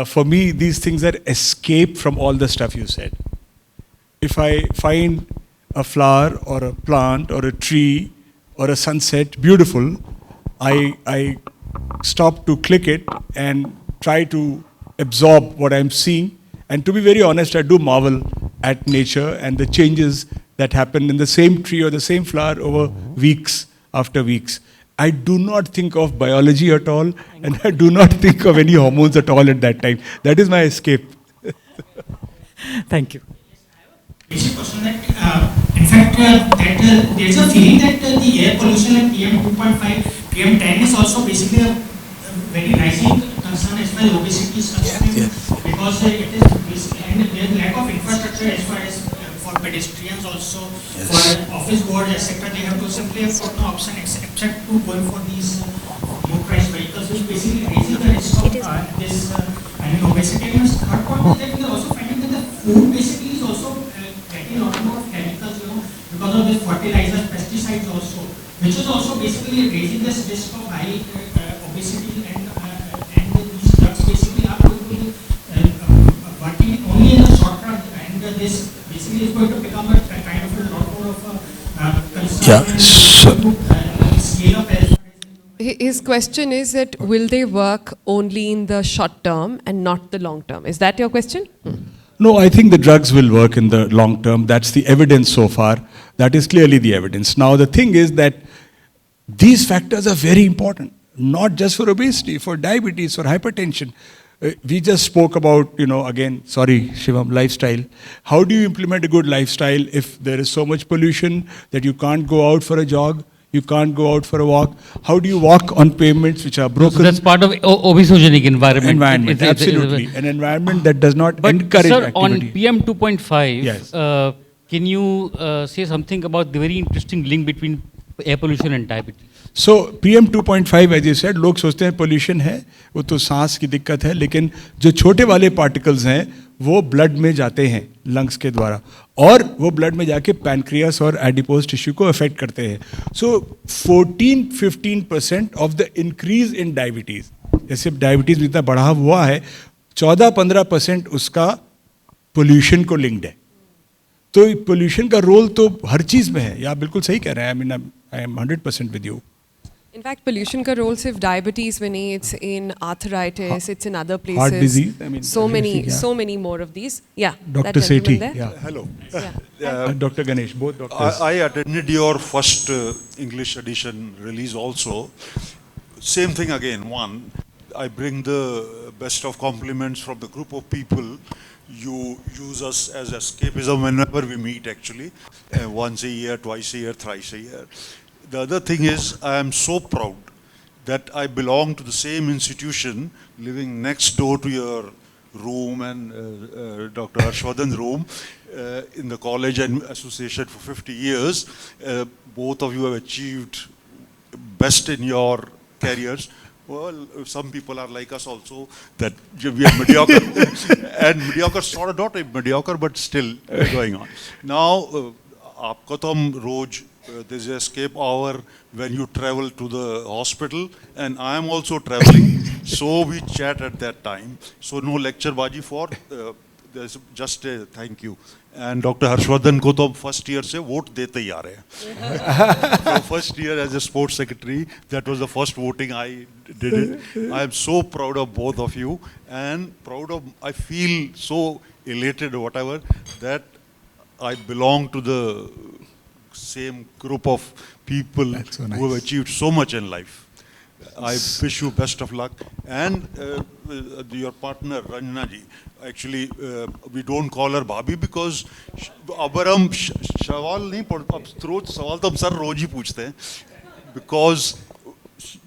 for me, these things are escape from all the stuff you said. If I find a flower or a plant or a tree or a sunset beautiful, I stop to click it and try to absorb what I'm seeing. And to be very honest, I do marvel at nature and the changes that happen in the same tree or the same flower over weeks after weeks. I do not think of biology at all, and I do not think of any hormones at all at that time. That is my escape. Thank you. Basic question that, in fact, there's a feeling that the air pollution like PM 2.5, PM10 is also basically a very rising concern as far as obesity is concerned, because it is basically, and there's lack of infrastructure as far as for pedestrians also, for office board, etc. They have to simply have got no option except to going for these motorized vehicles, which basically raises the risk of this obesity. And the third point is that we are also finding that the food basically is also getting a lot more chemicals, because of this fertilizers, pesticides also, which is also basically raising this risk of high obesity, and these drugs basically are going to be working only in the short run, and this basically is going to become a kind of a lot more of a concern. Scale up as His question is that will they work only in the short term and not the long term? Is that your question? No, I think the drugs will work in the long term. That's the evidence so far. That is clearly the evidence. Now, the thing is that these factors are very important, not just for obesity, for diabetes, for hypertension. We just spoke about, again, sorry, Shivam, lifestyle. How do you implement a good lifestyle if there is so much pollution that you can't go out for a jog? You can't go out for a walk. How do you walk on pavements which are broken? So that's part of obesogenic environment. Environment, absolutely. An environment that does not But encourage sir, activity. on PM 2.5, Yes. can you say something about the very interesting link between air pollution and diabetes? So PM 2.5, as you said, लोग सोचते हैं pollution है, वो तो सांस की दिक्कत है, लेकिन जो छोटे वाले पार्टिकल्स हैं वो ब्लड में जाते हैं लंग्स के द्वारा, और वो ब्लड में जाके पैनक्रियास और एडिपोज टिश्यू को अफेक्ट करते हैं. सो 14-15% of the increase in diabetes, जैसे डायबिटीज़ में इतना बढ़ाव हुआ है, 14-15% उसका पोल्यूशन को लिंक्ड है. तो पोल्यूशन का रोल तो हर चीज़ में है. ये आप बिल्कुल सही कह रहे हैं. I am 100% with you. In fact, pollution का role सिर्फ diabetes में नहीं, it's in arthritis, it's in other places. Heart disease, I mean, so everything, many more of these. Yeah. Dr. that Sethi. gentleman there. Yeah. Hello. Yeah. Dr. Ganesh, both doctors. I attended your first English edition release also. Same thing again. One, I bring the best of compliments from the group of people. You use us as escapism whenever we meet, actually. Once a year, twice a year, thrice a year. The other thing is, I am so proud that I belong to the same institution, living next door to your room and Dr. Harshvardhan's room in the college and association for 50 years. Both of you have achieved best in your careers. Well, some people are like us also, that we are mediocre. And mediocre, sort of not mediocre, but still going on. Now, आपको तो हम रोज there's an escape hour when you travel to the hospital, and I am also traveling, so we chat at that time. So no lecture baji for, there's just a thank you. And Dr. Harshvardhan को तो first year से vote देते ही आ रहे हैं. So first year as a sports secretary, that was the first voting I did it. I am so proud of both of you, and I feel so elated or whatever that I belong to the same group of people so nice. who have achieved so much in life. I wish you best of luck. And your partner, Ranjana ji, actually, we don't call her Bhabhi because अगर हम सवाल नहीं पढ़ते, सवाल तो हम sir रोज ही पूछते हैं, because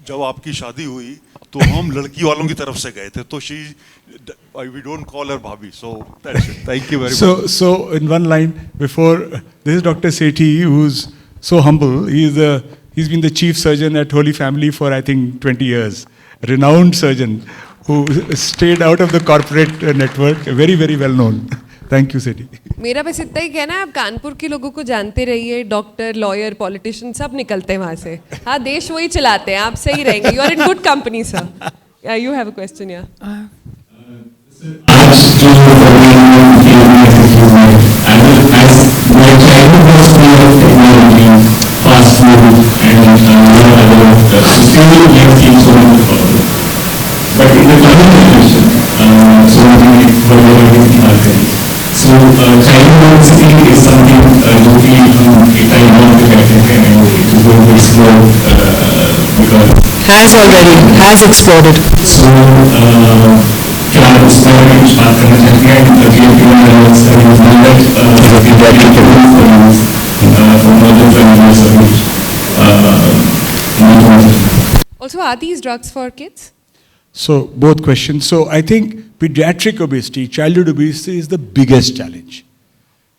जब आपकी शादी हुई तो हम लड़की वालों की तरफ से गए थे, तो we don't call her Bhabhi. So that's it. Thank you very much. So in one line, before, this is Dr. Sethi, who's so humble. He's been the chief surgeon at Holy Family for, I think, 20 years. Renowned surgeon who stayed out of the corporate network. Very, very well known. Thank you, Sethi. मेरा बस इतना ही कहना है, आप कानपुर के लोगों को जानते रहिए, डॉक्टर, लॉयर, पॉलिटिशियन सब निकलते हैं वहाँ से. हाँ, देश वही चलाते हैं, आप सही रहेंगे. You are in good company, sir. Yeah, you have a question, yeah. Fast food and other still left in so many problems. But in the current generation, so many so childhood obesity is something totally if I want to get it and it is going to explode because has exploded. So क्या उस पर कुछ बात करना चाहते हैं? अगले Also, are these drugs for kids? So both questions. So I think pediatric obesity, childhood obesity is the biggest challenge.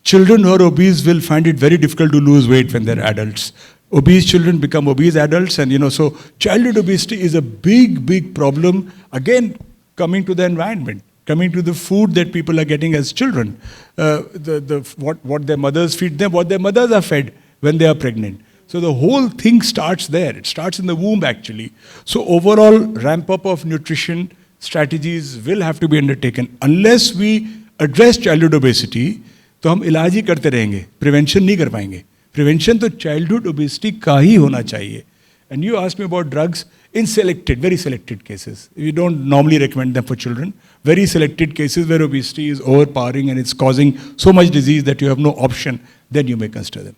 Children who are obese will find it very difficult to lose weight when they're adults. Obese children become obese adults, and so childhood obesity is a big problem. Again, coming to the environment, coming to the food that people are getting as children, what their mothers feed them, what their mothers are fed when they are pregnant. So the whole thing starts there. It starts in the womb, actually. So overall, ramp up of nutrition strategies will have to be undertaken. Unless we address childhood obesity, तो हम इलाज ही करते रहेंगे, prevention नहीं कर पाएंगे. Prevention तो childhood obesity का ही होना चाहिए. And you asked me about drugs in very selected cases. We don't normally recommend them for children. Very selected cases where obesity is overpowering and it's causing so much disease that you have no option, then you may consider them.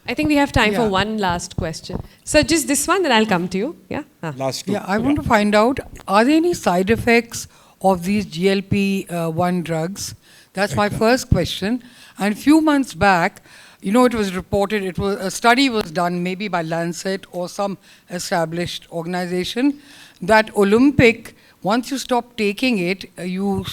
I think we have time for one last question. So just this one, then I'll come to you. Yeah. Last two. Yeah, I want to find out, are there any side effects of these GLP-1 drugs That's my first question. And few months back, you know, it was reported, a study was done maybe by Lancet or some established organization that Olympic, once you stop taking it, you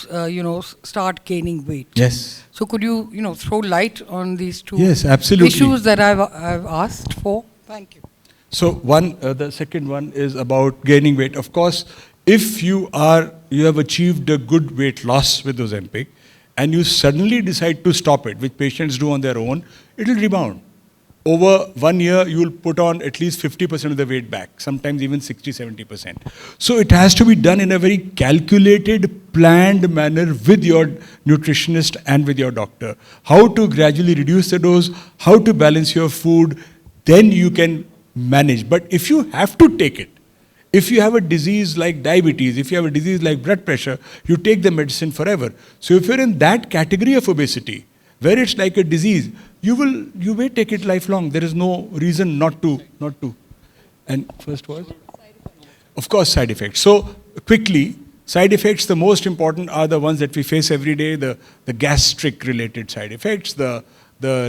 start gaining weight. Yes. So could you, throw light on these two Yes, absolutely. issues that I've asked for? Thank you. So the second one is about gaining weight. Of course, if you have achieved a good weight loss with Ozempic, and you suddenly decide to stop it, which patients do on their own, it will rebound. Over 1 year, you will put on at least 50% of the weight back, sometimes even 60-70%. So it has to be done in a very calculated, planned manner with your nutritionist and with your doctor. How to gradually reduce the dose, how to balance your food, then you can manage. But if you have to take it, if you have a disease like diabetes, if you have a disease like blood pressure, you take the medicine forever. So if you're in that category of obesity, where it's like a disease, you may take it lifelong. There is no reason not to. And first was? Of course, side effects. So quickly, side effects, the most important are the ones that we face every day, the gastric related side effects, the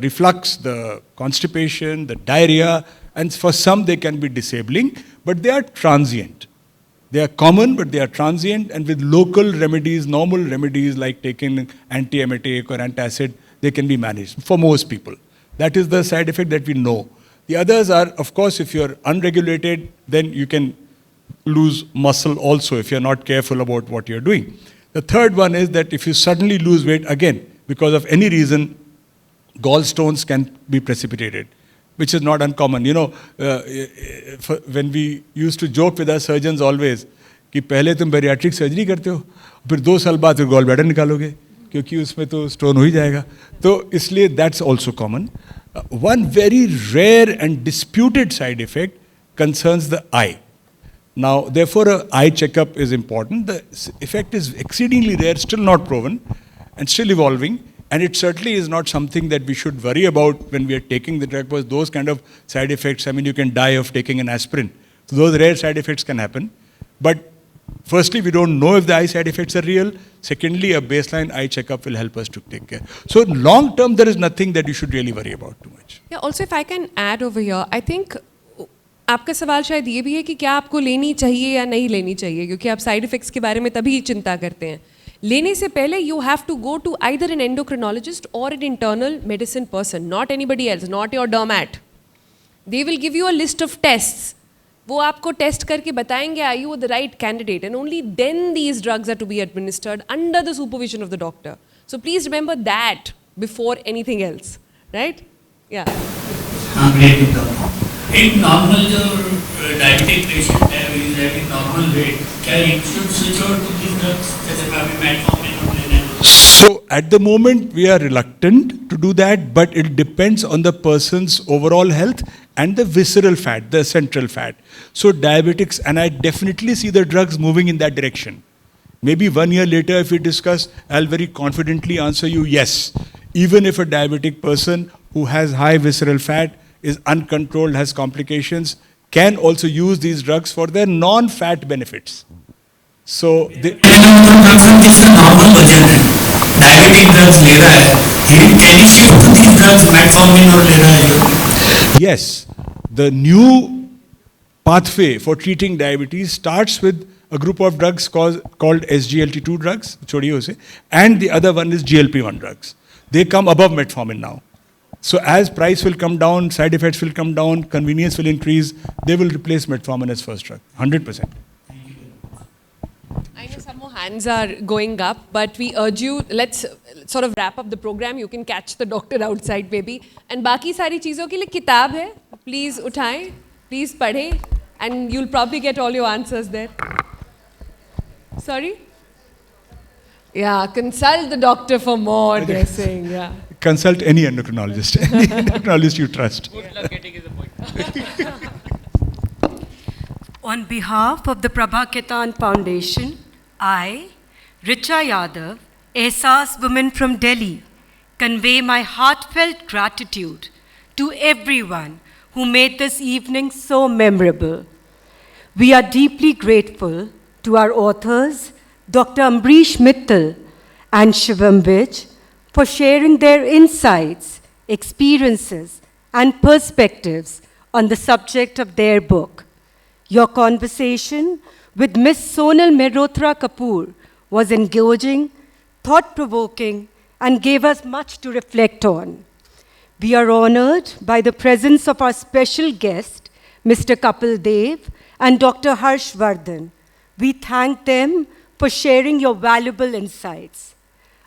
reflux, the constipation, the diarrhea, and for some they can be disabling, but they are transient. They are common, but they are transient, and with local remedies, normal remedies like taking antiemetic or antacid, they can be managed for most people. That is the side effect that we know. The others are, of course, if you're unregulated, then you can lose muscle also if you're not careful about what you're doing. The third one is that if you suddenly lose weight again, because of any reason, gallstones can be precipitated, which is not uncommon. When we used to joke with our surgeons always, कि पहले तुम bariatric surgery करते हो, फिर 2 साल बाद फिर gall bladder निकालोगे, क्योंकि उसमें तो स्टोन हो ही जाएगा. तो इसलिए that's also common. One very rare and disputed side effect concerns the eye. Now, therefore, an eye checkup is important. The effect is exceedingly rare, still not proven, and still evolving. And it certainly is not something that we should worry about when we are taking the drug, because those kind of side effects, you can die of taking an aspirin. So those rare side effects can happen. But firstly, we don't know if the eye side effects are real. Secondly, a baseline eye checkup will help us to take care. So long term, there is nothing that you should really worry about too much. Yeah, also if I can add over here, I think आपका सवाल शायद ये भी है कि क्या आपको लेनी चाहिए या नहीं लेनी चाहिए, क्योंकि आप साइड इफेक्ट्स के बारे में तभी चिंता करते हैं. लेने से पहले you have to go to either an endocrinologist और an internal medicine person, not anybody else, not your dermat. They will give you a list of tests. वो आपको टेस्ट करके बताएंगे are you the right candidate, and only then these drugs are to be administered under the supervision of the doctor. So please remember that before anything else, right? या एक normal जो diabetic patient है, having normal weight, क्या he should switch over to this drugs जैसे metformin और लेने? So at the moment we are reluctant to do that, but it depends on the person's overall health and the visceral fat, the central fat. So diabetics, and I definitely see the drugs moving in that direction. Maybe 1 year later if we discuss, I'll very confidently answer you yes. Even if a diabetic person who has high visceral fat, is uncontrolled, has complications, can also use these drugs for their non-fat benefits. So they normal वजन है, diabetic drugs ले रहा है, can he shift to these drugs, metformin और ले रहा है? Yes, the new pathway for treating diabetes starts with a group of drugs called SGLT2 drugs, chodiye usse, and the other one is GLP-1 drugs. They come above metformin now. So as price will come down, side effects will come down, convenience will increase, they will replace metformin as first drug, 100%. I know some more hands are going up, but we urge you, let's sort of wrap up the program. You can catch the doctor outside maybe. And बाकी सारी चीज़ों के लिए किताब है, please उठाएं, please पढ़ें, and you'll probably get all your answers there. Sorry? Yeah, consult the doctor for more, they're saying, yeah. Consult any endocrinologist, any endocrinologist you trust. Good luck getting his appointment. On behalf of the Prabha Khaitan Foundation, I, Richa Yadav, Ehsaas Women from Delhi, convey my heartfelt gratitude to everyone who made this evening so memorable. We are deeply grateful to our authors, Dr. Ambrish Mittal and Shivam Vij, for sharing their insights, experiences, and perspectives on the subject of their book. Your conversation with Ms. Sonal Mehrotra Kapoor was engaging, thought-provoking, and gave us much to reflect on. We are honored by the presence of our special guest, Mr. Kapil Dev and Dr. Harsh Vardhan. We thank them for sharing your valuable insights.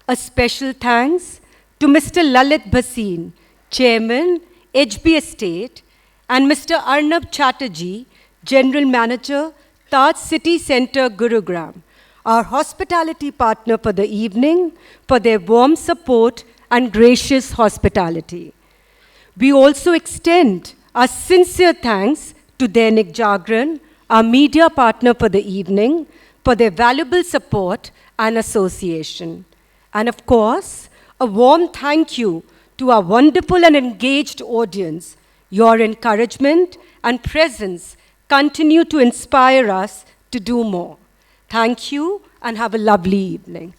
A special thanks to Mr. Lalit Bhasin, Chairman, HB Estate, and Mr. Arnab Chatterjee, General Manager, Taj City Centre, Gurugram, our hospitality partner for the evening, for their warm support and gracious hospitality. We also extend our sincere thanks to Dainik Jagran, our media partner for the evening, for their valuable support and association. And of course, a warm thank you to our wonderful and engaged audience. Your encouragement and presence continue to inspire us to do more. Thank you and have a lovely evening.